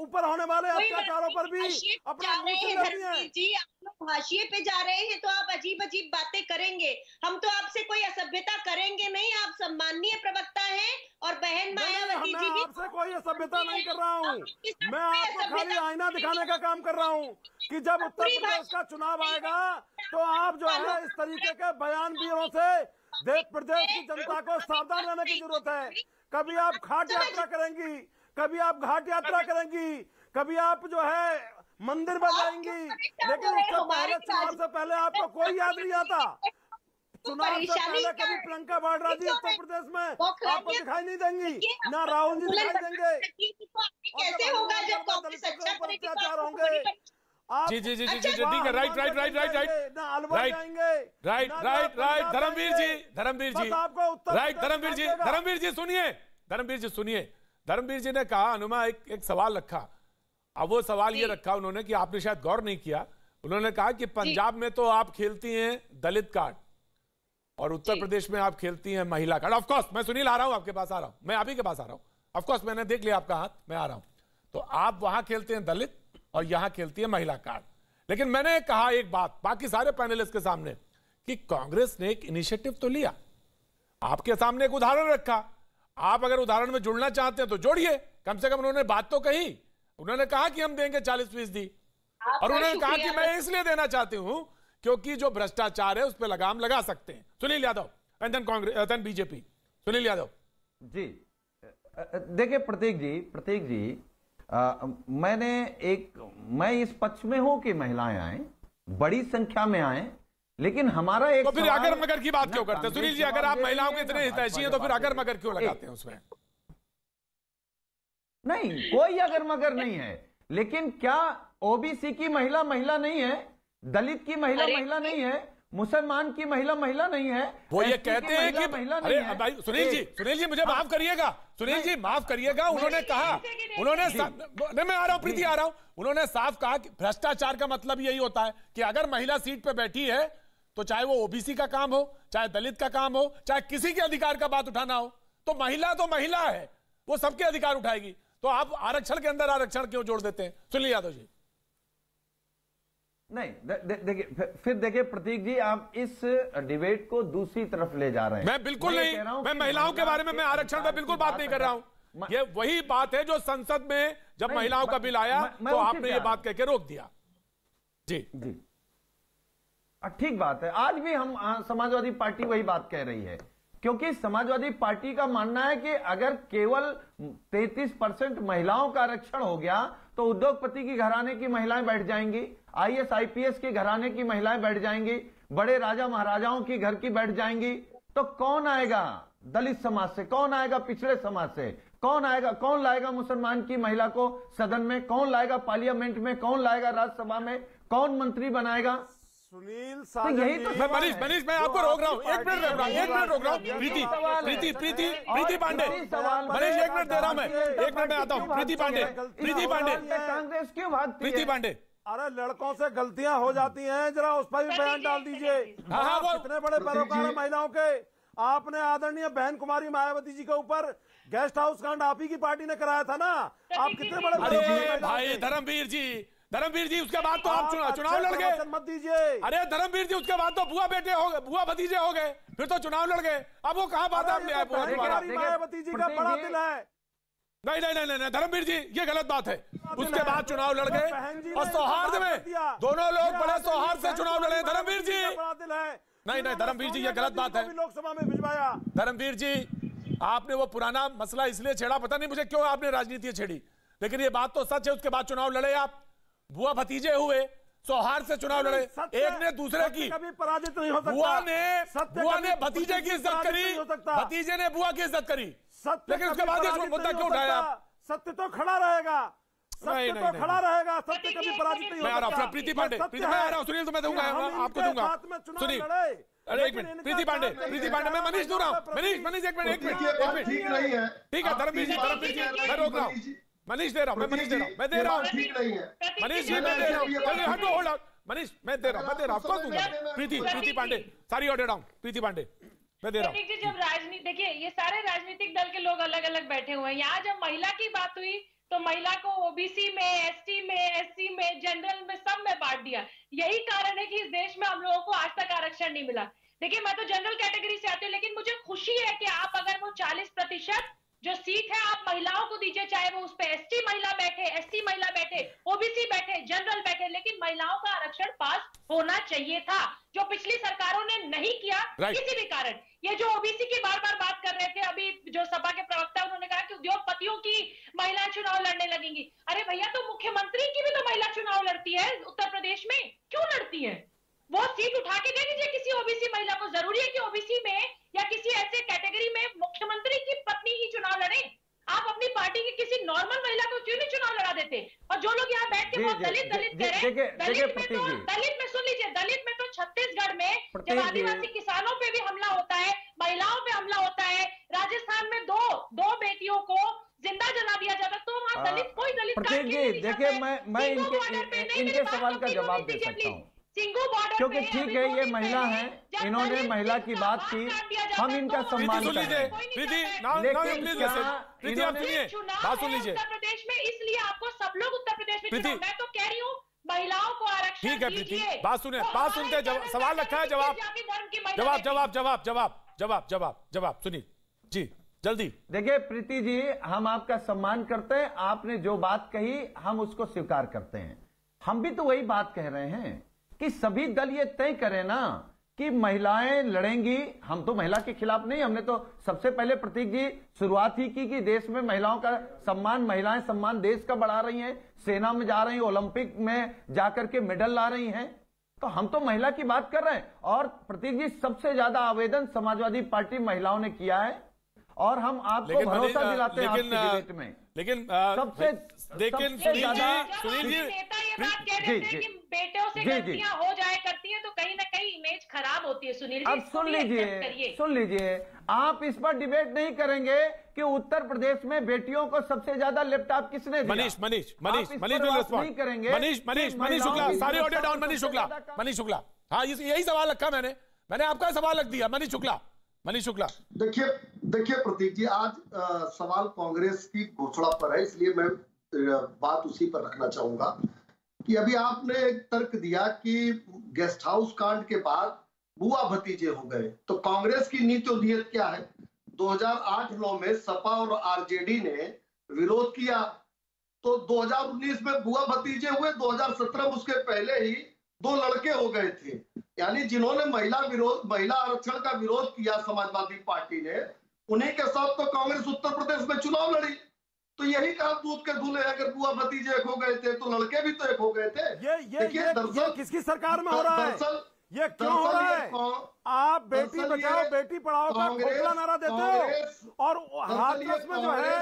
ऊपर होने वाले अत्याचारों पर भी अपना मुंह खुलाती हैं। जी, आप लोग हाशिए पे जा रहे हैं तो आप अजीब बातें करेंगे। हम तो आपसे कोई असभ्यता करेंगे नहीं। आप सम्माननीय प्रवक्ता हैं और बहन मायावती जी भी। आपसे कोई असभ्यता नहीं कर रहा हूँ, मैं आपको खाली आईना दिखाने का काम कर रहा हूँ कि जब उत्तर प्रदेश का चुनाव आएगा तो आप जो है इस तरीके के बयानबाजों से देश प्रदेश की जनता को सावधान रहने की जरूरत है। कभी आप घाट यात्रा करेंगी, कभी आप घाट यात्रा करेंगी, कभी आप जो है मंदिर में जाएंगी, लेकिन उससे पहले, चुनाव से पहले आपको कोई याद नहीं आता। चुनाव से पहले कभी प्रियंका वाड्रा जी उत्तर प्रदेश में आपको दिखाई नहीं देंगी, ना राहुल जी दिखाई देंगे। कैसे होगा जब कांग्रेस अच्छा करेगी? अत्याचार होंगे। जी ठीक है, राइट धर्मवीर जी सुनिए। धर्मवीर जी ने कहा, अनुमा एक सवाल रखा। अब वो सवाल ये रखा उन्होंने कि आपने शायद गौर नहीं किया। उन्होंने कहा कि पंजाब में तो आप खेलती हैं दलित कार्ड और उत्तर प्रदेश में आप खेलती हैं महिला कार्ड। ऑफ कोर्स मैं सुनील आ रहा हूं, आपके पास आ रहा हूं, मैं आप ही के पास आ रहा हूं। ऑफ कोर्स मैंने देख लिया आपका हाथ, मैं आ रहा हूं। तो आप वहां खेलते हैं दलित और यहां खेलती है महिला कार्ड। लेकिन मैंने कहा एक बात बाकी सारे पैनलिस्ट के सामने कि कांग्रेस ने एक इनिशिएटिव तो लिया, आपके सामने एक उदाहरण रखा। आप अगर उदाहरण में जुड़ना चाहते हैं तो जोड़िए। कम से कम उन्होंने बात तो कही। उन्होंने कहा कि हम देंगे 40%, और उन्होंने कहा कि मैं इसलिए देना चाहती हूं क्योंकि जो भ्रष्टाचार है उस पर लगाम लगा सकते हैं। Sunil Yadav and then Congress then BJP. Sunil Yadav ji, देखिए प्रतीक जी मैं इस पक्ष में हूं कि महिलाएं आए, बड़ी संख्या में आए, लेकिन हमारा एक तो फिर अगर मगर की बात क्यों करते हैं? सुनील जी, अगर आप महिलाओं के इतने हितैषी हैं तो फिर अगर मगर क्यों लगाते हैं उसमें? नहीं, कोई अगर मगर नहीं है, लेकिन क्या ओबीसी की महिला नहीं है, दलित की महिला नहीं है, मुसलमान की महिला नहीं है? वो ये कहते हैं कि अरे भाई सुनील जी मुझे माफ करिएगा, सुनील जी माफ करिएगा। उन्होंने कहा, मैं आ रहा हूं, प्रीति आ रहा हूं। उन्होंने साफ कहा कि भ्रष्टाचार का मतलब यही होता है कि अगर महिला सीट पे बैठी है तो चाहे वो ओबीसी का काम हो, चाहे दलित का काम हो, चाहे किसी के अधिकार का बात उठाना हो, तो महिला है, वो सबके अधिकार उठाएगी। तो आप आरक्षण के अंदर आरक्षण क्यों जोड़ देते हैं? सुनील यादव जी। नहीं, देखिए प्रतीक जी, आप इस डिबेट को दूसरी तरफ ले जा रहे हैं। मैं बिल्कुल नहीं, मैं महिलाओं के बारे में, मैं आरक्षण पे बिल्कुल बात नहीं कर रहा हूं। ये वही बात है जो संसद में जब महिलाओं का बिल आया तो आपने ये बात कहकर रोक दिया। जी ठीक बात है। आज भी हम समाजवादी पार्टी वही बात कह रही है, क्योंकि समाजवादी पार्टी का मानना है कि अगर केवल 33% महिलाओं का आरक्षण हो गया तो उद्योगपति की घराने की महिलाएं बैठ जाएंगी, आईएएस आईपीएस की घराने की महिलाएं बैठ जाएंगी, बड़े राजा महाराजाओं की घर की बैठ जाएंगी। तो कौन आएगा दलित समाज से, कौन आएगा पिछड़े समाज से, कौन आएगा, कौन लाएगा मुसलमान की महिला को सदन में, कौन लाएगा पार्लियामेंट में, कौन लाएगा राज्यसभा में, कौन मंत्री बनाएगा? सुनील तो यही तो मनीष मैं आपको रोक रहा हूं, एक मिनट रोक रहा हूं। प्रीति पांडे, मनीष एक मिनट दे रहा हूं मैं, एक मिनट में आता हूं। प्रीति पांडे कांग्रेस की बात, प्रीति पांडे, अरे लड़कों से गलतियां हो जाती हैं, जरा उस पर भी बयान डाल दीजिए। कितने बड़े पैरोकार हैं महिलाओं के। आपने आदरणीय बहन कुमारी मायावती जी के ऊपर गेस्ट हाउस कांड आप ही की पार्टी ने कराया था ना। आप कितने बड़े, अरे भाई धर्मवीर जी उसके बाद तो आप चुनाव लड़ गए। मत दीजिए। अरे धर्मवीर जी उसके बाद तो बुआ बेटे हो गए, बुआ भतीजे हो गए, फिर तो चुनाव लड़ गए। अब वो कहां बात आपने आए? मायावती जी का बड़ा दिल है। नहीं धर्मवीर जी ये गलत बात है। उसके बाद चुनाव लड़ गए और सौहार्द में दोनों लोग बड़े सौहार्द से चुनाव लड़े। धर्मवीर जी नहीं धर्मवीर जी ये गलत बात है। लोकसभा में भिजवाया। धर्मवीर जी आपने वो पुराना मसला इसलिए छेड़ा, पता नहीं मुझे क्यों आपने राजनीति छेड़ी। लेकिन ये बात तो सच है, उसके बाद चुनाव लड़े आप, बुआ भतीजे हुए, सौहार्द से चुनाव लड़े, एक ने दूसरे की, कभी पराजित नहीं हो सकता। बुआ ने भतीजे की इज्जत करी, भतीजे ने बुआ की इज्जत करी, लेकिन उसके बाद ये मुद्दा क्यों उठाया? सत्य तो खड़ा रहेगा, सत्य तो खड़ा रहेगा, सत्य कभी पराजित नहीं हो सकता। प्रीति पांडे, मैं आ रहा हूं, सुनील तो मैं दूंगा, आपको दूंगा, सुनील, अरे एक मिनट, प्रीति पांडे, मैं मनीष दूं रहा हूं, मनीष एक मिनट, ठीक नहीं है, ठीक है, धर्मवीर जी, मैं रोक रहा हूं, मनीष दे रहा हूं, मैं दे रहा हूं, ठीक नहीं है मनीष जी, मैं दे रहा हूं, चलिए हटो, होल्ड ऑन, मनीष मैं दे रहा हूं, आपको दूंगा, प्रीति पांडे, सारी ऑर्डर डाउन, प्रीति पांडे, मैं दे रहा हूं। जब राजनीति, देखिए ये सारे राजनीतिक दल के लोग अलग अलग बैठे हुए हैं, यहाँ जब महिला की बात हुई तो महिला को ओबीसी में, एसटी में, एससी में, जनरल में, सब में बांट दिया। यही कारण है कि इस देश में हम लोगों को आज तक आरक्षण नहीं मिला। देखिए मैं तो जनरल कैटेगरी से आती हूँ, लेकिन मुझे खुशी है कि आप अगर वो 40% जो सीट है आप महिलाओं को दीजिए, चाहे वो उस पे एसटी महिला बैठे, एससी महिला बैठे, ओबीसी बैठे, जनरल बैठे, लेकिन महिलाओं का आरक्षण पास होना चाहिए था, जो पिछली सरकारों ने नहीं किया किसी भी कारण। ये जो ओबीसी की बार बार बात कर रहे थे, अभी जो सपा के प्रवक्ता उन्होंने कहा कि उद्योगपतियों की महिलाएं चुनाव लड़ने लगेंगी। अरे भैया, तो मुख्यमंत्री की भी तो महिला चुनाव लड़ती है उत्तर प्रदेश में, क्यों लड़ती है? वो सीट उठा के दे दीजिए किसी ओबीसी महिला को। जरूरी है कि ओबीसी में या किसी ऐसे कैटेगरी में मुख्यमंत्री की पत्नी ही चुनाव लड़े? आप अपनी पार्टी की किसी नॉर्मल महिला को क्यों नहीं चुनाव लड़ा देते? और जो लोग यहाँ बैठ के बहुत दलित कह रहे हैं, दलित में सुन लीजिए, दलित में तो छत्तीसगढ़ में जब आदिवासी किसानों पे भी हमला होता है, महिलाओं पे हमला होता है, राजस्थान में दो बेटियों को जिंदा जला दिया जाता, तो वहाँ दलित कोई दलित। देखिए मैं इनके सवाल का जवाब दे सकता हूँ, क्योंकि ठीक है ये महिला है, इन्होंने महिला की बात की, हम इनका सम्मान करते हैं, लेकिन आप सुनिए, बात सुन लीजिए, उत्तर प्रदेश में, इसलिए आपको सब लोग उत्तर प्रदेश में, मैं तो कह रही हूँ महिलाओं को आरक्षण ठीक है प्रीति, बात सुनते, सवाल रखा है, जवाब सुनिए जी, जल्दी। देखिए प्रीति जी, हम आपका सम्मान करते हैं, आपने जो बात कही हम उसको स्वीकार करते हैं। हम भी तो वही बात कह रहे हैं कि सभी दल ये तय करें ना कि महिलाएं लड़ेंगी। हम तो महिला के खिलाफ नहीं, हमने तो सबसे पहले प्रतीक जी शुरुआत ही की कि देश में महिलाओं का सम्मान, महिलाएं सम्मान देश का बढ़ा रही हैं, सेना में जा रही हैं, ओलंपिक में जाकर के मेडल ला रही हैं, तो हम तो महिला की बात कर रहे हैं। और प्रतीक जी, सबसे ज्यादा आवेदन समाजवादी पार्टी महिलाओं ने किया है और हम आपको भरोसा दिलाते हैं आपकी डिबेट में। लेकिन सबसे सुनील जी, बेटों से गलतियां हो जाए करती हैं तो कहीं ना कहीं इमेज खराब होती है। सुनील जी, अब सुन लीजिए, आप इस पर डिबेट नहीं करेंगे कि उत्तर प्रदेश में बेटियों को सबसे ज्यादा लैपटॉप किसने दिया? नहीं करेंगे। मनीष शुक्ला, सारी ऑर्डर डाउन। मनीष शुक्ला, हाँ यही सवाल रखा मैंने आपका सवाल रख दिया। मनीष शुक्ला, देखिए प्रतीक जी, आज सवाल कांग्रेस की घोषणा पर है, इसलिए मैं बात उसी पर रखना चाहूंगा कि अभी आपने एक तर्क दिया कि गेस्ट हाउस कांड के बाद बुआ भतीजे हो गए, तो कांग्रेस की नीति और नीयत क्या है? 2008-9 में सपा और आरजेडी ने विरोध किया, तो 2019 में बुआ भतीजे हुए, 2017 में उसके पहले ही 2 लड़के हो गए थे। यानी जिन्होंने महिला आरक्षण का विरोध किया समाजवादी पार्टी ने, उन्हीं के साथ तो कांग्रेस उत्तर प्रदेश में चुनाव लड़ी। तो यही कहा दूध के दूल्हे, अगर बुआ भतीजे एक हो गए थे तो लड़के भी तो एक हो गए थे। ये किसकी सरकार में हो रहा है? ये क्यों हो रहा है? आप बेटी बचाओ बेटी पढ़ाओ का खोखला नारा देते हो और हाथरस में जो है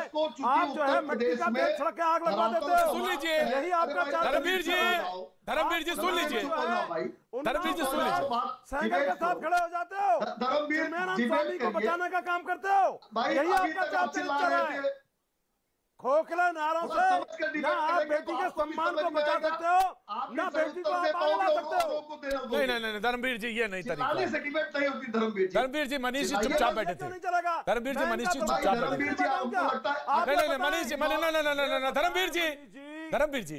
आप जो है मिट्टी का बेग सड़क के आग लगवा देते हो। सुन लीजिए, यही आपका धर्मवीर जी सुन लीजिए, साइकिल के साथ खड़े हो जाते हो, स्वामी को बचाने का काम करते हो, यही आपका चाल चल रहा है। खोखला नारों से ना आप बेटी के सम्मान को बचा सकते हो, ना बेटी को आप आगे ला सकते हो। नहीं धर्मवीर जी, ये नहीं तरीका। धर्मवीर जी, मनीष जी चुपचाप बैठे थे। धर्मवीर जी, मनीष जी चुपचाप बैठे थे। नहीं मनीष जी, धर्मवीर जी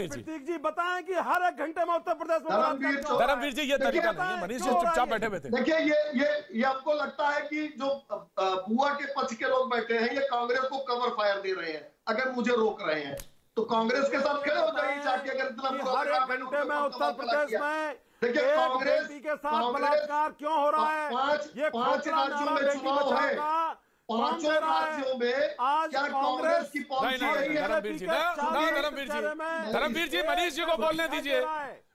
प्रतीक जी बताएं कि हर एक घंटे में उत्तर प्रदेश में धर्मवीर जी ये तरीका नहीं है। मनीष जी चुपचाप बैठे हुए थे। देखिए ये आपको लगता है कि जो बुआ के पक्ष के लोग बैठे हैं ये कांग्रेस को कवर फायर दे रहे हैं। अगर मुझे रोक रहे हैं तो कांग्रेस के साथ खड़े हो जाइए जाके। अगर इतना हर एक घंटे में उत्तर प्रदेश में देखिए कांग्रेस के साथ बलात्कार क्यों हो रहा है? ये 5 राज्यों में चुनाव है। पांचों राज्यों में आज क्या कांग्रेस की पॉलिसी रही है? धर्मवीर जी, मनीष जी को बोलने दीजिए।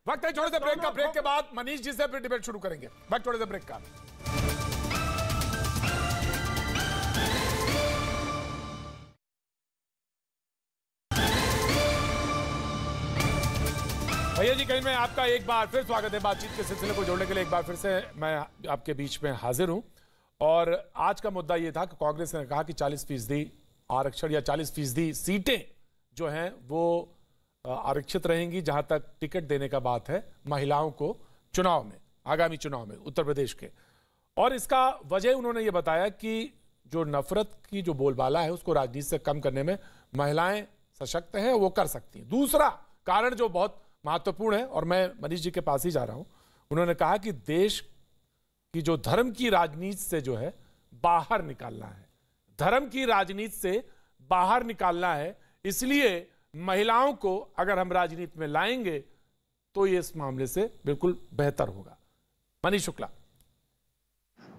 वक्त है छोटे से ब्रेक का। ब्रेक के बाद मनीष जी से फिर डिबेट शुरू करेंगे। वक्त छोटे से ब्रेक का। भैया जी, कहीं में आपका एक बार फिर स्वागत है। बातचीत के सिलसिले को जोड़ने के लिए एक बार फिर से मैं आपके बीच में हाजिर हूं। और आज का मुद्दा यह था कि कांग्रेस ने कहा कि 40% आरक्षण या 40% सीटें जो हैं वो आरक्षित रहेंगी जहां तक टिकट देने का बात है महिलाओं को चुनाव में, आगामी चुनाव में उत्तर प्रदेश के। और इसका वजह उन्होंने ये बताया कि जो नफरत की जो बोलबाला है उसको राजनीति से कम करने में महिलाएं सशक्त हैं, वो कर सकती हैं। दूसरा कारण जो बहुत महत्वपूर्ण है, और मैं मनीष जी के पास ही जा रहा हूं, उन्होंने कहा कि देश की जो धर्म की राजनीति से जो है बाहर निकालना है, धर्म की राजनीति से बाहर निकालना है। इसलिए महिलाओं को अगर हम राजनीति में लाएंगे तो ये इस मामले से बिल्कुल बेहतर होगा। मनीष शुक्ला।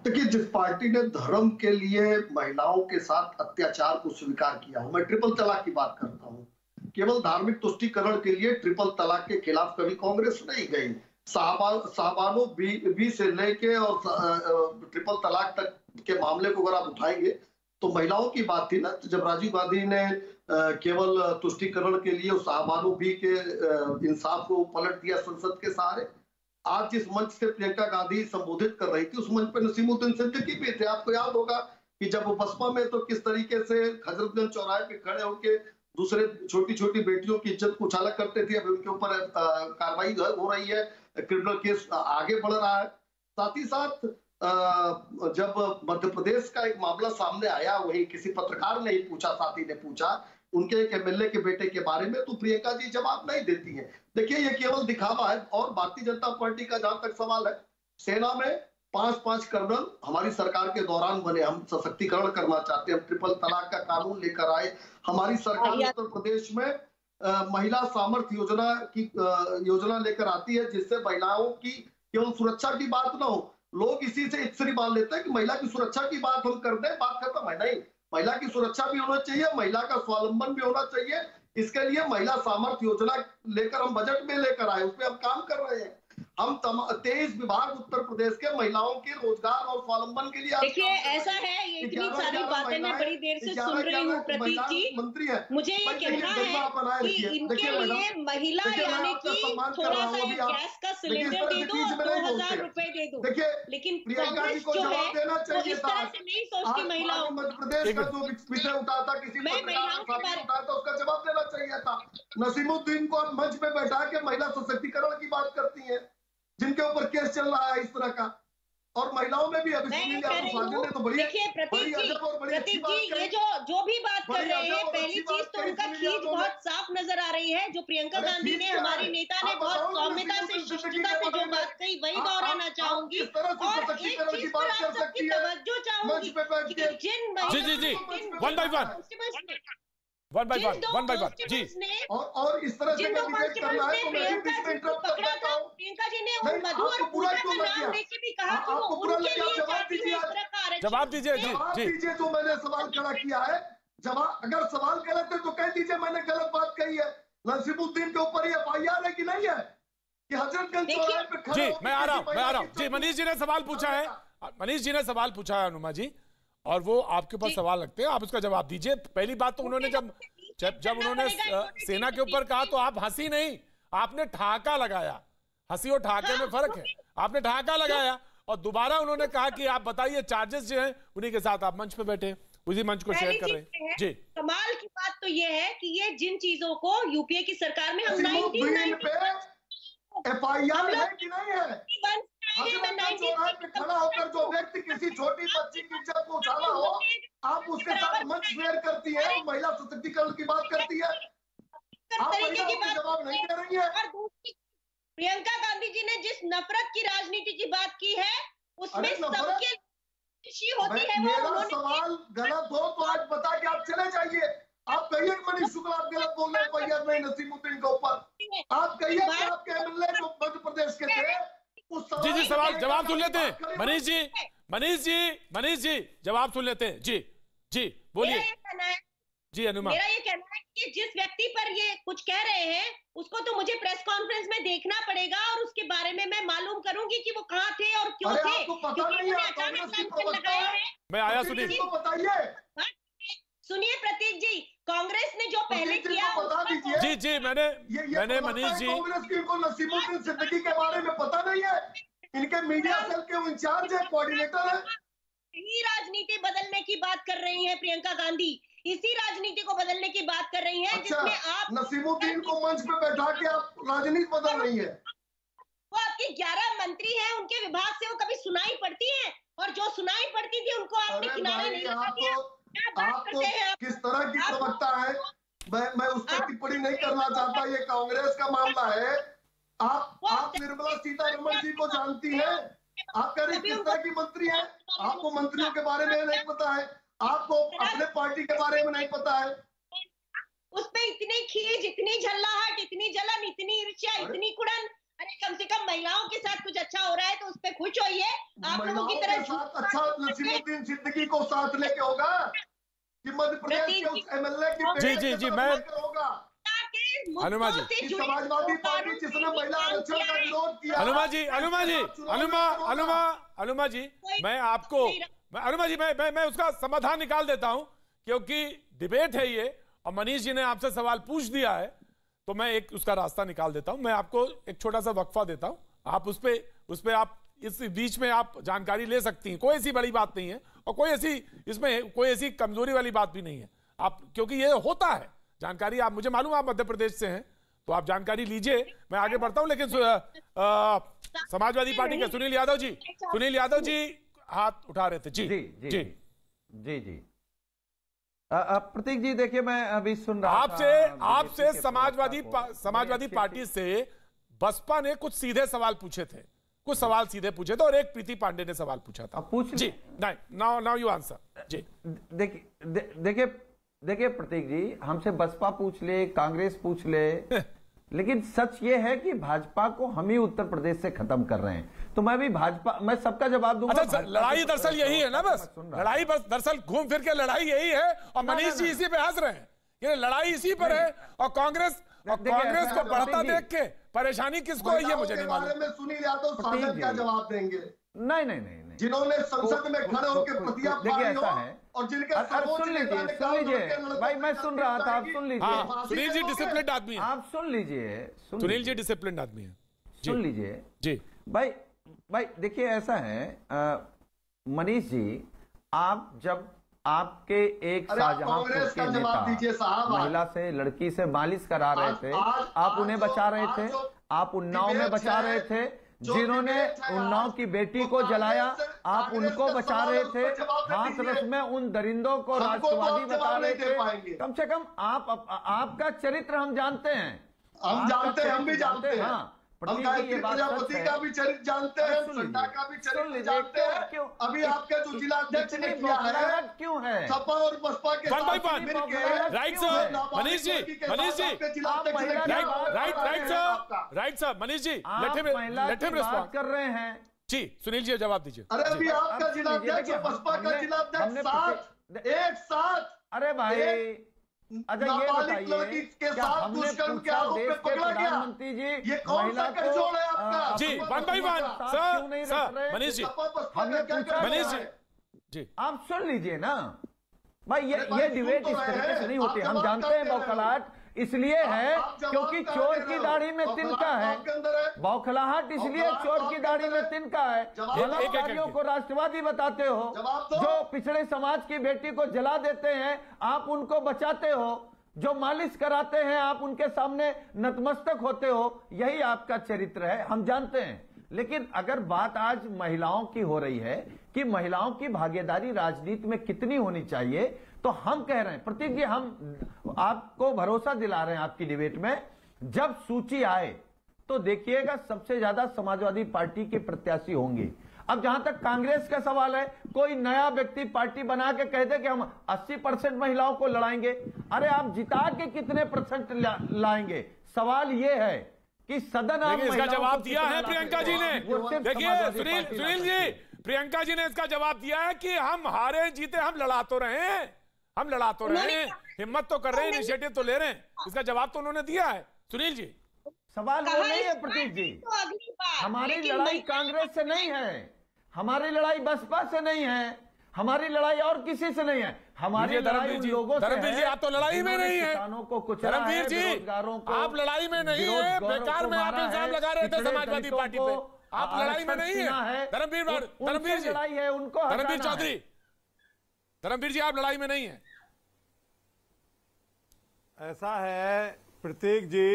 देखिए, जिस पार्टी ने धर्म के लिए महिलाओं के साथ अत्याचार को स्वीकार किया हो, मैं ट्रिपल तलाक की बात करता हूं, केवल धार्मिक तुष्टीकरण के लिए ट्रिपल तलाक के खिलाफ कभी कांग्रेस नहीं गई। साहबानों बी से लेके और ट्रिपल तलाक तक के मामले को अगर आप उठाएंगे तो महिलाओं की बात थी ना। जब राजीव गांधी ने केवल तुष्टीकरण के लिए साहबानों बी के इंसाफ को पलट दिया संसद के सहारे। आज जिस मंच से प्रियंका गांधी संबोधित कर रही थी उस मंच पर नसीमुद्दीन सिद्दीकी भी थे। आपको याद होगा कि जब वो बसपा में तो किस तरीके से हजरतगंज चौराहे पे खड़े होकर दूसरे छोटी छोटी बेटियों की इज्जत को उछाला करते थे। अभी उनके ऊपर कार्रवाई हो रही है, क्रिमिनल केस आगे बढ़ रहा है। साथ ही साथ जब मध्य प्रदेश का एक मामला सामने आया, वही किसी पत्रकार ने ही पूछा, साथी ने पूछा उनके एक एमएलए के बेटे के बारे में, तो प्रियंका जी जवाब नहीं देती हैं। देखिए, ये केवल दिखावा है। और भारतीय जनता पार्टी का जहां तक सवाल है, सेना में 5-5 कर्नल हमारी सरकार के दौरान बने। हम सशक्तिकरण करना चाहते हैं, हम ट्रिपल तलाक का कानून लेकर आए। हमारी सरकार उत्तर प्रदेश में महिला सामर्थ्य योजना लेकर आती है, जिससे महिलाओं की केवल सुरक्षा की बात ना हो। लोग इसी से इक्सरी मान लेते हैं कि महिला की सुरक्षा की बात हम कर दें, बात खत्म है। नहीं, महिला की सुरक्षा भी होना चाहिए, महिला का स्वावलंबन भी होना चाहिए। इसके लिए महिला सामर्थ्य योजना लेकर हम बजट में लेकर आए, उस पर हम काम कर रहे हैं। हम 23 विभाग उत्तर प्रदेश के महिलाओं के रोजगार और स्वावलंबन के लिए। देखिए, ऐसा है, ये इतनी सारी बातें मैं बड़ी देर से सुन रही हूँ प्रतीक जी। मंत्री है, मुझे ये कहना है कि इनके लिए महिला यानी कि थोड़ा सा गैस का सिलेंडर दे दो और 2000 रुपए दे दो। लेकिन कांग्रेस जो है वो इस तरह से नहीं सोचती महिलाओं। मध्य प्रदेश का जो विषय उठा था, किसी उठाया था, उसका जवाब देना चाहिए था। नसीमुद्दीन को मंच में बैठा के महिला सशक्तिकरण की बात करती है, जिनके ऊपर केस चल रहा है इस तरह का। और महिलाओं में भी अभी तो देखिए प्रतीक जी, ये जो भी बात कर रहे हैं, पहली चीज तो उनका खींच बहुत साफ नजर आ रही है। जो प्रियंका गांधी ने, हमारी नेता ने बहुत सौम्यता से, शिष्टता से जो बात कही, वही दोहराना चाहूंगी। और एक चीज पर आप सबकी तवज्जो चाहूंगी कि जिन वन बाय वन जी। और इस तरह से प्रियंका जी ने मधु और पूजा का नाम लेके भी कहा कि वो उनके लिए चाहती है इस तरह का आरक्षण। जवाब दीजिए जी। जो मैंने सवाल खड़ा किया है, जवाब अगर सवाल गलत है तो कह दीजिए मैंने गलत बात कही है। नसीमुद्दीन के ऊपर ये FIR है कि नहीं है कि हजरतगंज चौराहे पे खड़े? जी, मैं आ रहा हूं जी। मनीष जी ने सवाल पूछा है, अनुमा जी, और वो आपके ऊपर सवाल रखते हैं, आप उसका जवाब दीजिए। पहली बात तो उन्होंने जब उन्होंने सेना के ऊपर कहा तो आप हंसी नहीं, आपने ठहाका लगाया। हंसी और ठहाके में फर्क है। आपने ठहाका लगाया और दोबारा उन्होंने कहा कि आप बताइए चार्जेस जो हैं, उन्हीं के साथ आप मंच पे बैठे, उसी मंच को शेयर कर रहे हैं जी। कमाल की बात तो ये है कि ये जिन चीजों को यूपीए की सरकार में हम 1990 FIR है कि नहीं है? पे खड़ा होकर जो व्यक्ति किसी छोटी बच्ची की इज्जत को उछाला हो, आप उसके साथ मंच शेयर करती है, महिला सशक्तिकरण की बात करती है, आप महिलाओं की जवाब नहीं दे रही है। प्रियंका गांधी जी ने जिस नफरत की राजनीति की बात की है, उसमें सबके होती है। मेरा सवाल गलत हो तो आज बता के आप चले जाइए। आप कहिए मनीष शुक्ला आप गलत बोल रहे हैं, FIR नहीं नसीमुद्दीन के ऊपर। आप कहिए कि आपके एमएलए जो मध्य प्रदेश के थे जी सवाल जवाब सुन लेते हैं। मनीष जी जवाब सुन लेते हैं जी। जी बोलिए। मेरा ये कहना है, जी अनुमा, मेरा ये कहना है कि जिस व्यक्ति पर ये कुछ कह रहे हैं उसको तो मुझे प्रेस कॉन्फ्रेंस में देखना पड़ेगा और उसके बारे में मैं मालूम करूंगी कि वो कहाँ थे और क्यों थे। आपको पता नहीं है कांग्रेस की प्रवक्ता है? मैं आया सुनील, इसको बताइए। सुनिए प्रतीक जी, कांग्रेस ने जो पहले किया बता दीजिए। जी जी मैंने मनीष जी, कांग्रेस की इनको नसीमुद्दीन सिद्दीकी के बारे में पता नहीं है? इनके मीडिया सेल के इंचार्ज है, कोऑर्डिनेटर है। यही राजनीति बदलने की बात कर रही है प्रियंका गांधी, इसी राजनीति को बदलने की बात कर रही है। अच्छा, जिसमें आप नसीमुद्दीन को मंच पे बैठा के आप राजनीति बदल रही है। वो आपके 11 मंत्री हैं, उनके विभाग से वो कभी सुनाई पड़ती है, और जो सुनाई पड़ती थी उनको आपने किनारे नहीं लगा दिया। क्या बात करते हैं आप? किस तरह की प्रवक्ता है, मैं उस पर टिप्पणी नहीं करना चाहता, ये कांग्रेस का मामला है। आप निर्मला सीतारमण जी को जानती हैं? आप कह रही किस तरह की मंत्री हैं? आपको मंत्रियों के बारे में नहीं पता है, आपको अपने पार्टी के बारे में नहीं पता है। उस पे इतनी खीज, इतनी झल्लाहट, इतनी जलन, इतनी ईर्ष्या, इतनी कुड़न। अरे कम से कम महिलाओं के साथ कुछ अच्छा हो रहा है तो उस पे खुश होइए। आप लोगों की तरह अच्छा नसीमुद्दीन सिद्दीकी को साथ लेके होगा कि मध्य प्रदेश के उस एमएलए की जी मैं होगा। हनुमा जी, समाजवादी पार्टी जिसने महिला आरक्षण का विरोध किया। हनुमा जी मैं आपको हनुमा जी मैं उसका समाधान निकाल देता हूं, क्योंकि डिबेट है ये और मनीष जी ने आपसे सवाल पूछ दिया है, तो मैं एक उसका रास्ता निकाल देता हूं। मैं आपको एक छोटा सा वक्फा देता हूं, आप उस पे आप इस बीच में आप जानकारी ले सकती हैं। कोई ऐसी बड़ी बात नहीं है और कोई ऐसी कमजोरी वाली बात भी नहीं है। आप, क्योंकि ये होता है जानकारी, आप, मुझे मालूम आप मध्य प्रदेश से हैं तो आप जानकारी लीजिए, मैं आगे बढ़ता हूं। लेकिन समाजवादी पार्टी के सुनील यादव जी हाथ उठा रहे थे। जी जी जी जी जी प्रतीक जी देखिए, मैं अभी सुन रहा आपसे समाजवादी पार्टी से बसपा ने कुछ सीधे सवाल पूछे थे, और एक प्रीति पांडे ने सवाल पूछा था। पूछ जी, नाउ यू आंसर। जी देखिए प्रतीक जी, हमसे बसपा पूछ ले, कांग्रेस पूछ ले, लेकिन सच ये है कि भाजपा को हम ही उत्तर प्रदेश से खत्म कर रहे हैं। तो मैं भी मैं सबका जवाब दूंगा। अच्छा, लड़ाई दरअसल यही है ना, बस लड़ाई, बस दरअसल घूम फिर के लड़ाई यही है, और मनीष जी इसी पे हंस रहे हैं कि लड़ाई इसी पर है, और कांग्रेस को बढ़ता देख के परेशानी किसको है ये मुझे नहीं मालूम। सुनील यादव सागर क्या जवाब देंगे? नहीं, जिन्होंने संसद में खड़े होकर प्रतिज्ञा फाड़ी हो और जिनके सुन लीजिए भाई, मैं सुन रहा था, आप सुन लीजिए। सुनील जी डिसिप्लिन्ड आदमी है, आप सुन लीजिए। सुनील जी डिसिप्लिन्ड आदमी है, सुन लीजिए जी। भाई देखिए, ऐसा है मनीष जी, आप जब आपके एक शाहजहांपुर के नेता महिला से, लड़की से मालिश करा रहे थे, आप उन्हें बचा रहे थे, आप उन्नाव में बचा रहे थे, जिन्होंने उन्नाव की बेटी को जलाया आप उनको बचा रहे थे, हाथरस में उन दरिंदों को राष्ट्रवादी बता रहे थे। कम से कम आपका चरित्र हम जानते हैं, हम भी जानते हैं। हाँ, प्रजापति का भी चरित्र जानते हैं, सड्डा का भी चरित्र जानते हैं। अभी आपका जो जिला अध्यक्ष ने किया है, क्यों है सपा और बसपा के राइट सर मनीष जी, राइट सर मनीष जी, लेट हिम रिस्पॉन्ड कर रहे हैं। जी सुनील जी जवाब दीजिए। अरे अभी आपका जिला अध्यक्ष, बसपा का जिला अध्यक्ष एक साथ, अरे भाई अच्छा ये बताइए, क्या हमने पूछा देश के प्रधानमंत्री जी ये कौन सा कमजोर है आपका? जी one by one sir Manish ji, हमने पूछा मनीष जी आप सुन लीजिए ना भाई, ये डिबेट इस तरीके से नहीं होती। हम जानते हैं बौखलाहट इसलिए है क्योंकि चोर की दाढ़ी में तिनका है, बौखलाहट इसलिए चोर की दाढ़ी में तिनका है। बलात्कारियों को राष्ट्रवादी बताते हो, जो पिछड़े समाज की बेटी को जला देते हैं आप उनको बचाते हो, जो मालिश कराते हैं आप उनके सामने नतमस्तक होते हो, यही आपका चरित्र है, हम जानते हैं। लेकिन अगर बात आज महिलाओं की हो रही है कि महिलाओं की भागीदारी राजनीति में कितनी होनी चाहिए, तो हम कह रहे हैं प्रतीक जी, हम आपको भरोसा दिला रहे हैं आपकी डिबेट में, जब सूची आए तो देखिएगा सबसे ज्यादा समाजवादी पार्टी के प्रत्याशी होंगे। अब जहां तक कांग्रेस का सवाल है, कोई नया व्यक्ति पार्टी बना के कह दे कि हम 80% महिलाओं को लड़ाएंगे, अरे आप जिता के कितने परसेंट लाएंगे? सवाल ये है कि सदन आप इसका जवाब दिया है प्रियंका जी ने। देखिए सुनील जी, प्रियंका जी ने इसका जवाब दिया है कि हम हारे जीते हम लड़ा तो रहे हैं, हम लड़ा तो रहे हैं, हिम्मत तो कर रहे हैं, इनिशिएटिव तो ले रहे हैं, इसका जवाब तो उन्होंने दिया है। सुनील जी, सवाल वो नहीं है प्रतीक जी, हमारी लड़ाई कांग्रेस से नहीं है, हमारी लड़ाई बसपा से नहीं है, हमारी लड़ाई और किसी से नहीं है, हमारी लड़ाई उन लोगों से है। धर्मवीर जी, आप तो लड़ाई में नहीं है। किसानों को कुछ धर्मवीर जी, आप लड़ाई में नहीं है, बेकार में आप इल्जाम लगा रहे थे समाजवादी पार्टी पे। आप लड़ाई में नहीं है। धर्मवीर जी, लड़ाई है उनको, धर्मवीर चौधरी, धर्मवीर जी, आप लड़ाई में नहीं है। ऐसा है प्रतीक जी,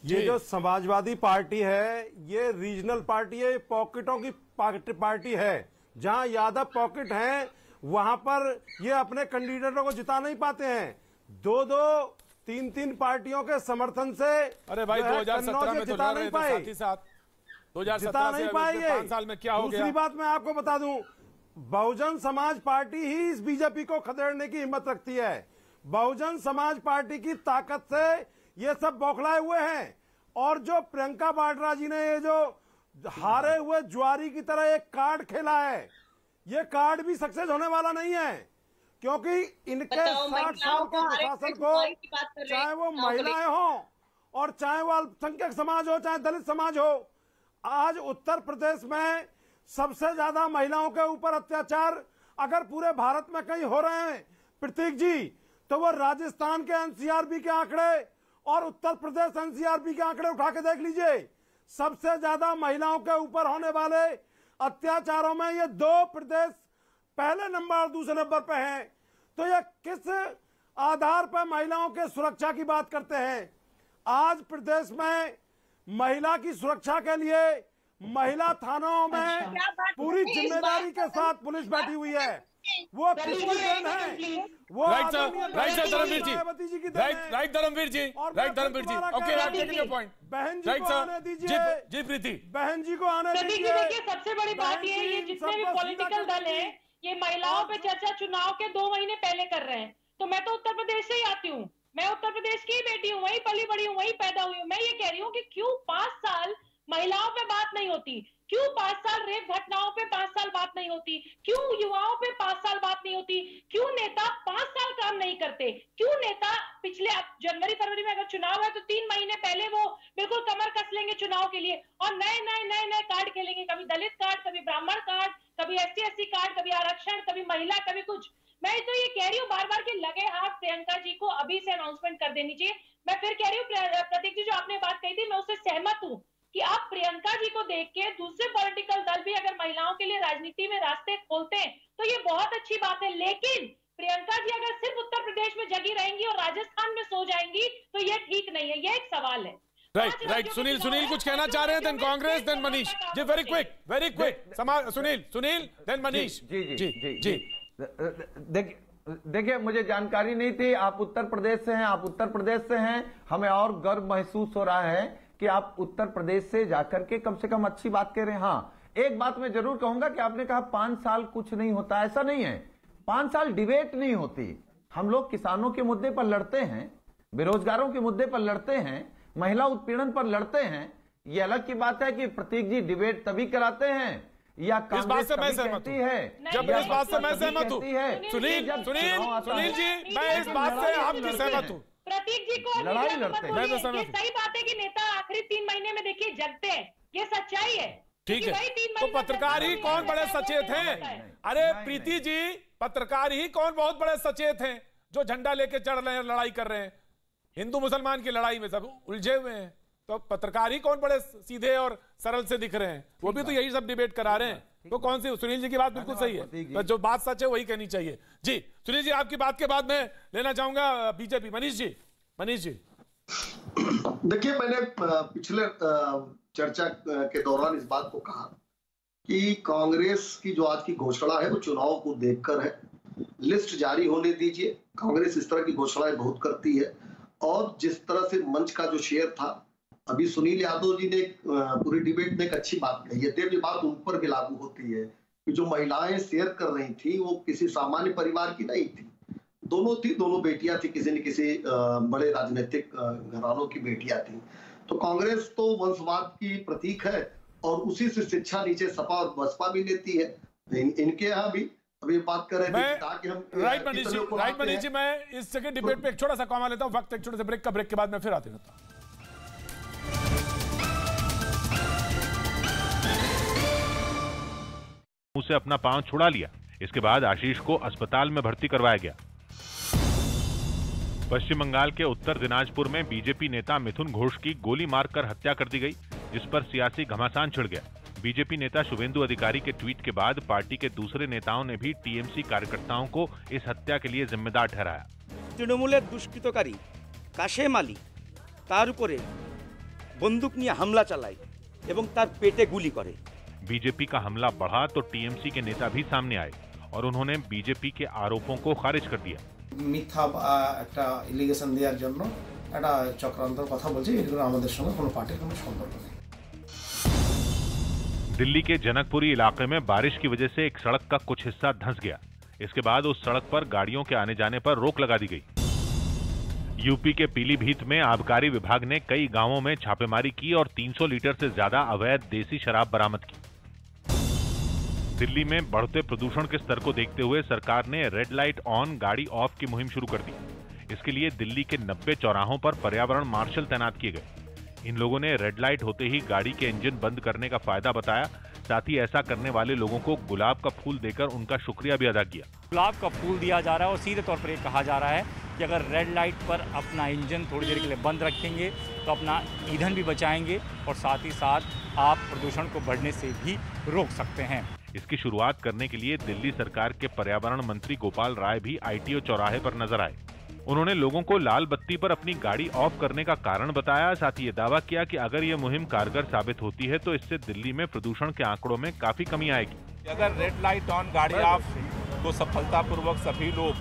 ये जो समाजवादी पार्टी है ये रीजनल पार्टी है, पॉकेटों की पार्टी है। जहां यादव पॉकेट हैं वहां पर ये अपने कैंडिडेटों को जिता नहीं पाते हैं। 2-2, 3-3 पार्टियों के समर्थन से अरे भाई 2017 में जिता नहीं पाए, जिता नहीं पाए। 5 साल में क्या हो गया? दूसरी बात मैं आपको बता दूं, बहुजन समाज पार्टी ही इस बीजेपी को खदेड़ने की हिम्मत रखती है। बहुजन समाज पार्टी की ताकत से ये सब बौखलाए हुए हैं। और जो प्रियंका वाड्रा जी ने ये जो हारे हुए जुआरी की तरह एक कार्ड खेला है, ये कार्ड भी सक्सेस होने वाला नहीं है, क्योंकि इनके 60 साल के प्रशासन को, चाहे वो महिलाएं हों और चाहे वो अल्पसंख्यक समाज हो, चाहे दलित समाज हो, आज उत्तर प्रदेश में सबसे ज्यादा महिलाओं के ऊपर अत्याचार अगर पूरे भारत में कहीं हो रहे हैं प्रतीक जी, तो वो राजस्थान के एनसीआरबी के आंकड़े और उत्तर प्रदेश एनसीआरबी के आंकड़े उठा के देख लीजिए। सबसे ज्यादा महिलाओं के ऊपर होने वाले अत्याचारों में ये 2 प्रदेश पहले नंबर और दूसरे नंबर पे हैं। तो ये किस आधार पर महिलाओं के सुरक्षा की बात करते हैं? आज प्रदेश में महिला की सुरक्षा के लिए महिला थानों में पूरी जिम्मेदारी के साथ पुलिस बैठी हुई है। वो किसकी देन है? वो right Dharmveer ji, right Dharmveer ji, okay, I am taking your point. बहन जी को आने दीजिए। जी प्रीति, बहन जी को आने दीजिए। देखिए, सबसे बड़ी बात ये है, ये जितने भी पॉलिटिकल दल है, ये महिलाओं पे चर्चा चुनाव के 2 महीने पहले कर रहे हैं। तो मैं तो उत्तर प्रदेश से ही आती हूँ, मैं उत्तर प्रदेश की बेटी हूँ, वहीं पली बड़ी हूँ, वहीं पैदा हुई हूँ। मैं ये कह रही हूँ कि क्यों 5 साल महिलाओं पे बात नहीं होती, क्यों 5 साल रेप घटनाओं पे 5 साल बात नहीं होती, क्यों युवाओं पे 5 साल बात नहीं होती, क्यों नेता 5 साल काम नहीं करते, क्यों नेता पिछले जनवरी-फरवरी में अगर चुनाव है तो 3 महीने पहले वो बिल्कुल कमर कस लेंगे चुनाव के लिए और नए कार्ड खेलेंगे, कभी दलित कार्ड, कभी ब्राह्मण कार्ड, कभी SC कार्ड, कभी आरक्षण, कभी महिला, कभी कुछ। मैं तो ये कह रही हूँ बार बार कि लगे हाथ प्रियंका जी को अभी से अनाउंसमेंट कर देनी चाहिए। मैं फिर कह रही हूँ प्रतीक जी, जो आपने बात कही थी मैं उससे सहमत हूँ कि आप प्रियंका जी को देख के दूसरे पॉलिटिकल दल भी अगर महिलाओं के लिए राजनीति में रास्ते खोलते हैं तो ये बहुत अच्छी बात है। लेकिन प्रियंका जी अगर सिर्फ उत्तर प्रदेश में जगी रहेंगी और राजस्थान में सो जाएंगी तो ये ठीक नहीं है। ये एक सवाल है। राइट सुनील कुछ कहना चाह रहे हैं, then Congress, then Manish ji, very quick Sunil then Manish. जी देखिए, मुझे जानकारी नहीं थी, आप उत्तर प्रदेश से हैं, हमें और गर्व महसूस हो रहा है कि आप उत्तर प्रदेश से जाकर के कम से कम अच्छी बात कह रहे हैं। हाँ, एक बात मैं जरूर कहूंगा कि आपने कहा 5 साल कुछ नहीं होता, ऐसा नहीं है। 5 साल डिबेट नहीं होती। हम लोग किसानों के मुद्दे पर लड़ते हैं, बेरोजगारों के मुद्दे पर लड़ते हैं, महिला उत्पीड़न पर लड़ते हैं। ये अलग की बात है कि प्रतीक जी डिबेट तभी कराते हैं या इस बात से मैं सहमत हूं, जब इस बात से मैं सहमत हूं। सुनील जी, मैं इस बात से आपकी सहमत हूं। प्रतीक जी को लड़ाई लड़ते हैं, ये सही बात है कि नेता आखिरी 3 महीने में देखिए जगते हैं, ये सच्चाई है। ठीक है, तो पत्रकार ही कौन बड़े सचेत हैं? अरे प्रीति जी, पत्रकार ही कौन बहुत बड़े सचेत हैं जो झंडा लेके चढ़ रहे हैं, लड़ाई कर रहे हैं? हिंदू मुसलमान की लड़ाई में सब उलझे हुए हैं, तो पत्रकार ही कौन बड़े सीधे और सरल से दिख रहे हैं? वो भी तो यही सब डिबेट करा रहे हैं। तो कौन सी? सुनील जी की बात बिल्कुल सही है, तो जो बात सच है वही कहनी चाहिए। जी सुनील जी, आपकी बात के बाद मैं लेना चाहूंगा बीजेपी, मनीष जी। देखिए, मैंने पिछले चर्चा के दौरान इस बात को कहा कि कांग्रेस की जो आज की घोषणा है वो चुनाव को देखकर है। लिस्ट जारी होने दीजिए, कांग्रेस इस तरह की घोषणाएं बहुत करती है। और जिस तरह से मंच का जो शेयर था, अभी सुनील यादव जी ने पूरी डिबेट में एक अच्छी बात कही है, ये बात उन पर भी लागू होती है कि जो महिलाएं शेयर कर रही थी वो किसी सामान्य परिवार की नहीं थी, दोनों बेटियां थी, किसी न किसी बड़े राजनीतिक घरानों की बेटियां थी। तो कांग्रेस तो वंशवाद की प्रतीक है और उसी से शिक्षा नीचे सपा और बसपा भी लेती है। इनके यहाँ भी अब ये बात कर रहे थे ताकि हम राइट मनीष जी, मैं इस जगह डिबेट पे एक छोटा सा कॉमा लेता हूं, वक्त एक छोटे से ब्रेक का, ब्रेक के बाद मैं फिर आते रहता हूं। उसे अपना पांव छुड़ा लिया। इसके बाद आशीष को अस्पताल में भर्ती करवाया गया। पश्चिम बंगाल के उत्तर दिनाजपुर में बीजेपी नेता मिथुन घोष की गोली मारकर हत्या कर दी गई, जिस पर सियासी घमासान छिड़ गया। बीजेपी नेता शुभेंदु अधिकारी के ट्वीट के बाद पार्टी के दूसरे नेताओं ने भी टीएमसी कार्यकर्ताओं को इस हत्या के लिए जिम्मेदार ठहराया। तृणमूलेर दुष्कृतकारी काशेम आली तार उपरे बंदूक निये हमला चालाय एवं तार पेटे गुली करे। बीजेपी का हमला बढ़ा तो टीएमसी के नेता भी सामने आए और उन्होंने बीजेपी के आरोपों को खारिज कर दिया। মিথ্যা একটা এলিগেশন দেওয়ার জন্য একটা চক্রান্তর কথা বলছে, এগুলো আমাদের সঙ্গে কোনো পার্টির কোনো সম্পর্ক নেই। दिल्ली के जनकपुरी इलाके में बारिश की वजह से एक सड़क का कुछ हिस्सा धंस गया। इसके बाद उस सड़क पर गाड़ियों के आने जाने पर रोक लगा दी गई। यूपी के पीलीभीत में आबकारी विभाग ने कई गांवों में छापेमारी की और 300 लीटर से ज्यादा अवैध देसी शराब बरामद की। दिल्ली में बढ़ते प्रदूषण के स्तर को देखते हुए सरकार ने रेड लाइट ऑन गाड़ी ऑफ की मुहिम शुरू कर दी। इसके लिए दिल्ली के 90 चौराहों पर पर्यावरण मार्शल तैनात किए गए। इन लोगों ने रेड लाइट होते ही गाड़ी के इंजन बंद करने का फायदा बताया। साथ ही ऐसा करने वाले लोगों को गुलाब का फूल देकर उनका शुक्रिया भी अदा किया। गुलाब का फूल दिया जा रहा है और सीधे तौर पर ये कहा जा रहा है कि अगर रेड लाइट पर अपना इंजन थोड़ी देर के लिए बंद रखेंगे तो अपना ईंधन भी बचाएंगे और साथ ही साथ आप प्रदूषण को बढ़ने से भी रोक सकते हैं। इसकी शुरुआत करने के लिए दिल्ली सरकार के पर्यावरण मंत्री गोपाल राय भी आईटीओ चौराहे पर नजर आए। उन्होंने लोगों को लाल बत्ती पर अपनी गाड़ी ऑफ करने का कारण बताया। साथ ही ये दावा किया कि अगर ये मुहिम कारगर साबित होती है तो इससे दिल्ली में प्रदूषण के आंकड़ों में काफी कमी आएगी। अगर रेड लाइट ऑन गाड़ी ऑफ को सफलतापूर्वक सभी लोग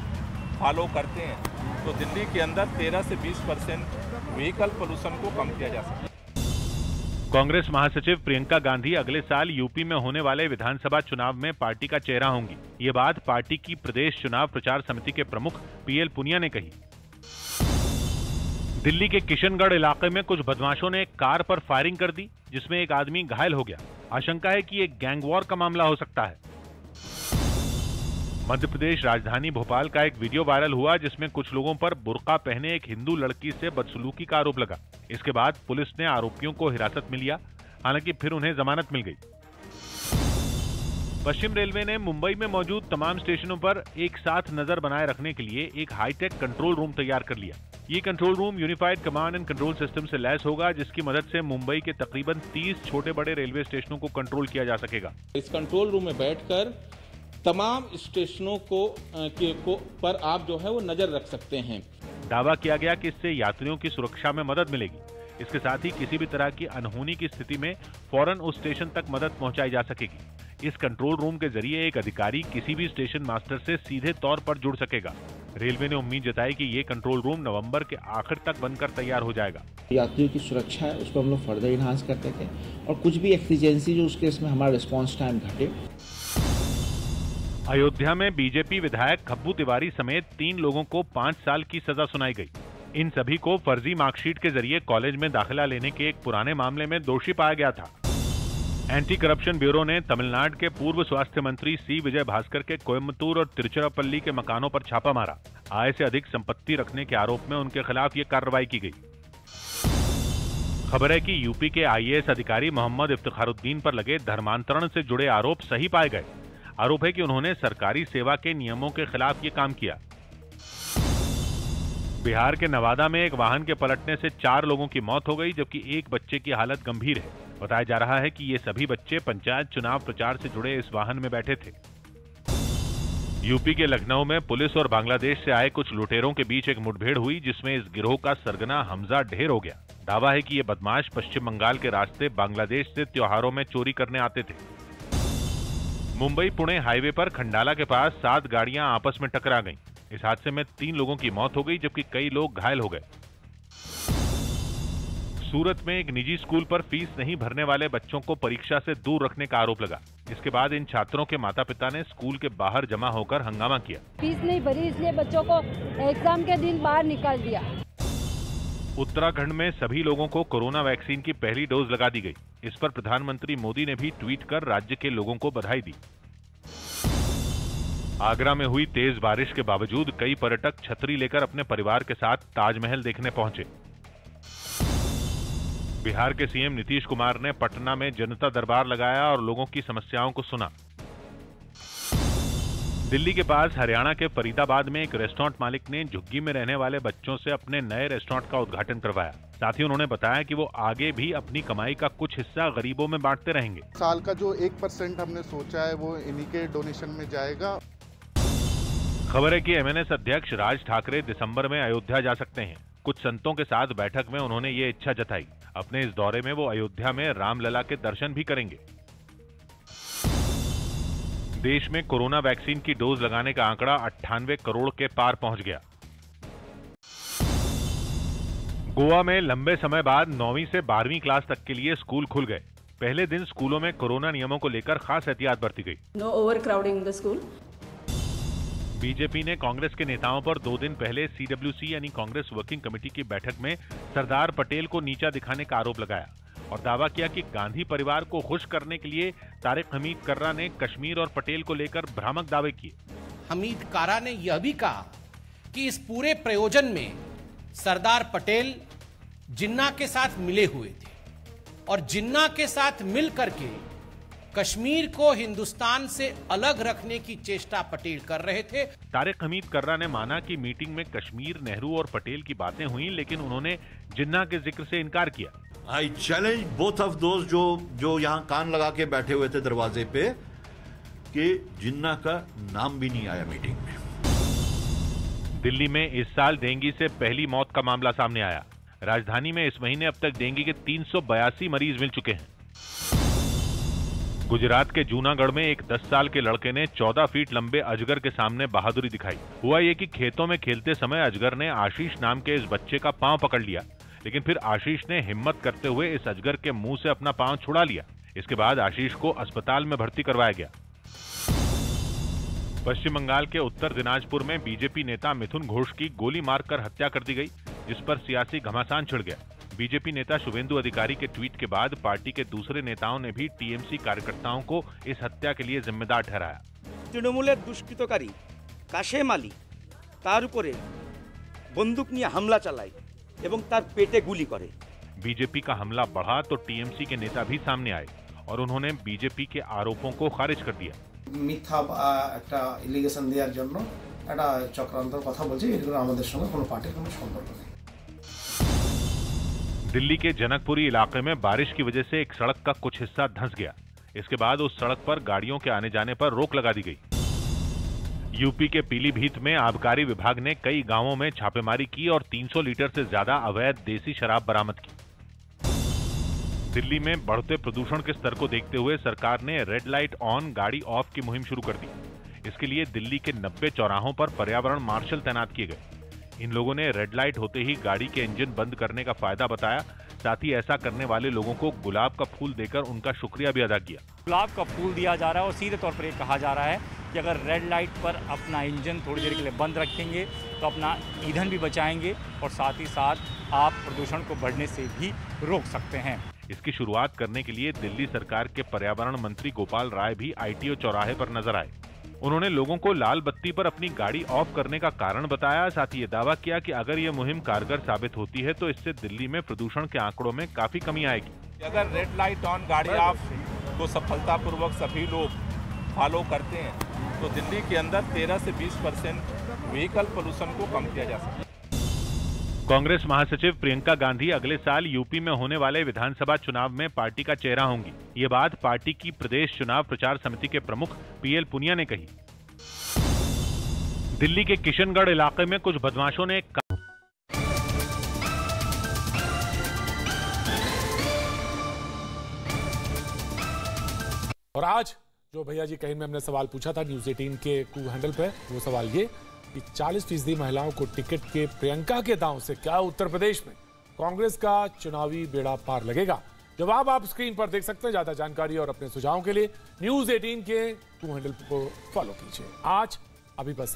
फॉलो करते हैं तो दिल्ली के अंदर 13 से 20% व्हीकल पोल्यूशन को कम किया जा सकता है। कांग्रेस महासचिव प्रियंका गांधी अगले साल यूपी में होने वाले विधानसभा चुनाव में पार्टी का चेहरा होंगी। ये बात पार्टी की प्रदेश चुनाव प्रचार समिति के प्रमुख पीएल पुनिया ने कही। दिल्ली के किशनगढ़ इलाके में कुछ बदमाशों ने एक कार पर फायरिंग कर दी, जिसमें एक आदमी घायल हो गया। आशंका है कि एक गैंग वॉर का मामला हो सकता है। मध्य प्रदेश राजधानी भोपाल का एक वीडियो वायरल हुआ जिसमें कुछ लोगों पर बुर्का पहने एक हिंदू लड़की से बदसलूकी का आरोप लगा। इसके बाद पुलिस ने आरोपियों को हिरासत में लिया, हालांकि फिर उन्हें जमानत मिल गई। पश्चिम रेलवे ने मुंबई में मौजूद तमाम स्टेशनों पर एक साथ नजर बनाए रखने के लिए एक हाईटेक कंट्रोल रूम तैयार कर लिया। ये control room unified command and control system से लैस होगा, जिसकी मदद से मुंबई के तकरीबन 30 छोटे बड़े रेलवे स्टेशनों को कंट्रोल किया जा सकेगा। इस कंट्रोल रूम में बैठकर तमाम स्टेशनों पर आप जो है वो नजर रख सकते हैं। दावा किया गया कि इससे यात्रियों की सुरक्षा में मदद मिलेगी। इसके साथ ही किसी भी तरह की अनहोनी की स्थिति में फौरन उस स्टेशन तक मदद पहुंचाई जा सकेगी। इस कंट्रोल रूम के जरिए एक अधिकारी किसी भी स्टेशन मास्टर से सीधे तौर पर जुड़ सकेगा। रेलवे ने उम्मीद जताई कि ये कंट्रोल रूम नवंबर के आखिर तक बनकर तैयार हो जाएगा। यात्रियों की सुरक्षा है, उसको हम लोग फर्दर इनहांस कर सकें और कुछ भी एक्सीजेंसी जो उसके इसमें हमारा रिस्पॉन्स टाइम घटे। अयोध्या में बीजेपी विधायक खब्बू तिवारी समेत 3 लोगों को 5 साल की सजा सुनाई गई। इन सभी को फर्जी मार्कशीट के जरिए कॉलेज में दाखिला लेने के एक पुराने मामले में दोषी पाया गया था। एंटी करप्शन ब्यूरो ने तमिलनाडु के पूर्व स्वास्थ्य मंत्री सी विजय भास्कर के कोयम्बटूर और तिरुचिरापल्ली के मकानों पर छापा मारा। आय से अधिक संपत्ति रखने के आरोप में उनके खिलाफ ये कार्रवाई की गई। खबर है कि यूपी के आईएएस अधिकारी मोहम्मद इफ्तिखारुद्दीन पर लगे धर्मांतरण से जुड़े आरोप सही पाए गए। आरोप है कि उन्होंने सरकारी सेवा के नियमों के खिलाफ ये काम किया। बिहार के नवादा में एक वाहन के पलटने से 4 लोगों की मौत हो गई, जबकि एक बच्चे की हालत गंभीर है। बताया जा रहा है कि ये सभी बच्चे पंचायत चुनाव प्रचार से जुड़े इस वाहन में बैठे थे। यूपी के लखनऊ में पुलिस और बांग्लादेश से आए कुछ लुटेरों के बीच एक मुठभेड़ हुई, जिसमें इस गिरोह का सरगना हमजा ढेर हो गया। दावा है कि ये बदमाश पश्चिम बंगाल के रास्ते बांग्लादेश से त्योहारों में चोरी करने आते थे। मुंबई पुणे हाईवे पर खंडाला के पास 7 गाड़ियां आपस में टकरा गईं। इस हादसे में 3 लोगों की मौत हो गई, जबकि कई लोग घायल हो गए। सूरत में एक निजी स्कूल पर फीस नहीं भरने वाले बच्चों को परीक्षा से दूर रखने का आरोप लगा। इसके बाद इन छात्रों के माता पिता ने स्कूल के बाहर जमा होकर हंगामा किया। फीस नहीं भरी, इसलिए बच्चों को एग्जाम के दिन बाहर निकाल दिया। उत्तराखंड में सभी लोगों को कोरोना वैक्सीन की पहली डोज लगा दी गई। इस पर प्रधानमंत्री मोदी ने भी ट्वीट कर राज्य के लोगों को बधाई दी। आगरा में हुई तेज बारिश के बावजूद कई पर्यटक छतरी लेकर अपने परिवार के साथ ताजमहल देखने पहुंचे। बिहार के सीएम नीतीश कुमार ने पटना में जनता दरबार लगाया और लोगों की समस्याओं को सुना। दिल्ली के पास हरियाणा के फरीदाबाद में एक रेस्टोरेंट मालिक ने झुग्गी में रहने वाले बच्चों से अपने नए रेस्टोरेंट का उद्घाटन करवाया। साथ ही उन्होंने बताया कि वो आगे भी अपनी कमाई का कुछ हिस्सा गरीबों में बांटते रहेंगे। साल का जो 1% हमने सोचा है वो इन्हीं के डोनेशन में जाएगा। खबर है कि एमएनएस अध्यक्ष राज ठाकरे दिसंबर में अयोध्या जा सकते हैं। कुछ संतों के साथ बैठक में उन्होंने ये इच्छा जताई। अपने इस दौरे में वो अयोध्या में रामलला के दर्शन भी करेंगे। देश में कोरोना वैक्सीन की डोज लगाने का आंकड़ा 98 करोड़ के पार पहुंच गया। गोवा में लंबे समय बाद 9वीं से 12वीं क्लास तक के लिए स्कूल खुल गए। पहले दिन स्कूलों में कोरोना नियमों को लेकर खास एहतियात बरती गई। No overcrowding in the school. BJP ने कांग्रेस के नेताओं पर 2 दिन पहले CWC यानी कांग्रेस वर्किंग कमेटी की बैठक में सरदार पटेल को नीचा दिखाने का आरोप लगाया और दावा किया कि गांधी परिवार को खुश करने के लिए तारिक हमीद कर्रा ने कश्मीर और पटेल को लेकर भ्रामक दावे किए। हमीद कर्रा ने यह भी कहा कि इस पूरे प्रयोजन में सरदार पटेल जिन्ना के साथ मिले हुए थे और जिन्ना के साथ मिल करके कश्मीर को हिंदुस्तान से अलग रखने की चेष्टा पटेल कर रहे थे। तारिक हमीद कर्रा ने माना कि मीटिंग में कश्मीर, नेहरू और पटेल की बातें हुई, लेकिन उन्होंने जिन्ना के जिक्र से इनकार किया। I challenge both of those जो यहाँ कान लगा के बैठे हुए थे दरवाजे पे कि जिन्ना का नाम भी नहीं आया मीटिंग में। दिल्ली में इस साल डेंगू से पहली मौत का मामला सामने आया। राजधानी में इस महीने अब तक डेंगू के 382 मरीज मिल चुके हैं। गुजरात के जूनागढ़ में एक 10 साल के लड़के ने 14 फीट लंबे अजगर के सामने बहादुरी दिखाई। हुआ ये कि खेतों में खेलते समय अजगर ने आशीष नाम के इस बच्चे का पांव पकड़ लिया, लेकिन फिर आशीष ने हिम्मत करते हुए इस अजगर के मुंह से अपना पांव छुड़ा लिया। इसके बाद आशीष को अस्पताल में भर्ती करवाया गया। पश्चिम बंगाल के उत्तर दिनाजपुर में बीजेपी नेता मिथुन घोष की गोली मारकर हत्या कर दी गई, जिस पर सियासी घमासान छिड़ गया। बीजेपी नेता शुभेंदु अधिकारी के ट्वीट के बाद पार्टी के दूसरे नेताओं ने भी टीएमसी कार्यकर्ताओं को इस हत्या के लिए जिम्मेदार ठहराया। तृणमूलेर दुष्कृतकारी काशेम आली तार उपरे बंदूक निये हमला चालाय एवं तार पेटे गुली करे। बीजेपी का हमला बढ़ा तो टीएमसी के नेता भी सामने आए और उन्होंने बीजेपी के आरोपों को खारिज कर दिया। মিথ্যা একটা এলিগেশন দেওয়ার জন্য একটা চক্রান্তর কথা বলছে, এগুলো আমাদের সঙ্গে কোনো পার্টির কোনো সম্পর্ক নেই। दिल्ली के जनकपुरी इलाके में बारिश की वजह से एक सड़क का कुछ हिस्सा धंस गया। इसके बाद उस सड़क पर गाड़ियों के आने जाने पर रोक लगा दी गई। यूपी के पीलीभीत में आबकारी विभाग ने कई गांवों में छापेमारी की और 300 लीटर से ज्यादा अवैध देसी शराब बरामद की। दिल्ली में बढ़ते प्रदूषण के स्तर को देखते हुए सरकार ने रेड लाइट ऑन गाड़ी ऑफ की मुहिम शुरू कर दी। इसके लिए दिल्ली के 90 चौराहों पर पर्यावरण मार्शल तैनात किए गए। इन लोगों ने रेड लाइट होते ही गाड़ी के इंजन बंद करने का फायदा बताया। साथ ही ऐसा करने वाले लोगों को गुलाब का फूल देकर उनका शुक्रिया भी अदा किया। गुलाब का फूल दिया जा रहा है और सीधे तौर पर ये कहा जा रहा है कि अगर रेड लाइट पर अपना इंजन थोड़ी देर के लिए बंद रखेंगे तो अपना ईंधन भी बचाएंगे और साथ ही साथ आप प्रदूषण को बढ़ने से भी रोक सकते हैं। इसकी शुरुआत करने के लिए दिल्ली सरकार के पर्यावरण मंत्री गोपाल राय भी ITO चौराहे पर नजर आए। उन्होंने लोगों को लाल बत्ती पर अपनी गाड़ी ऑफ करने का कारण बताया। साथ ही ये दावा किया कि अगर ये मुहिम कारगर साबित होती है तो इससे दिल्ली में प्रदूषण के आंकड़ों में काफी कमी आएगी। अगर रेड लाइट ऑन गाड़ी ऑफ को सफलतापूर्वक सभी लोग फॉलो करते हैं तो दिल्ली के अंदर 13 से 20% व्हीकल पोल्यूशन को कम किया जा सकता है। कांग्रेस महासचिव प्रियंका गांधी अगले साल यूपी में होने वाले विधानसभा चुनाव में पार्टी का चेहरा होंगी। ये बात पार्टी की प्रदेश चुनाव प्रचार समिति के प्रमुख PL पुनिया ने कही। दिल्ली के किशनगढ़ इलाके में कुछ बदमाशों ने और आज जो भैया जी कहीं में हमने सवाल पूछा था न्यूज 18 के कू हैंडल पे, वो सवाल ये कि 40% महिलाओं को टिकट के प्रियंका के दांव से क्या उत्तर प्रदेश में कांग्रेस का चुनावी बेड़ा पार लगेगा? जवाब आप स्क्रीन पर देख सकते हैं। ज्यादा जानकारी और अपने सुझावों के लिए न्यूज 18 के कू हैंडल को फॉलो कीजिए। आज अभी बस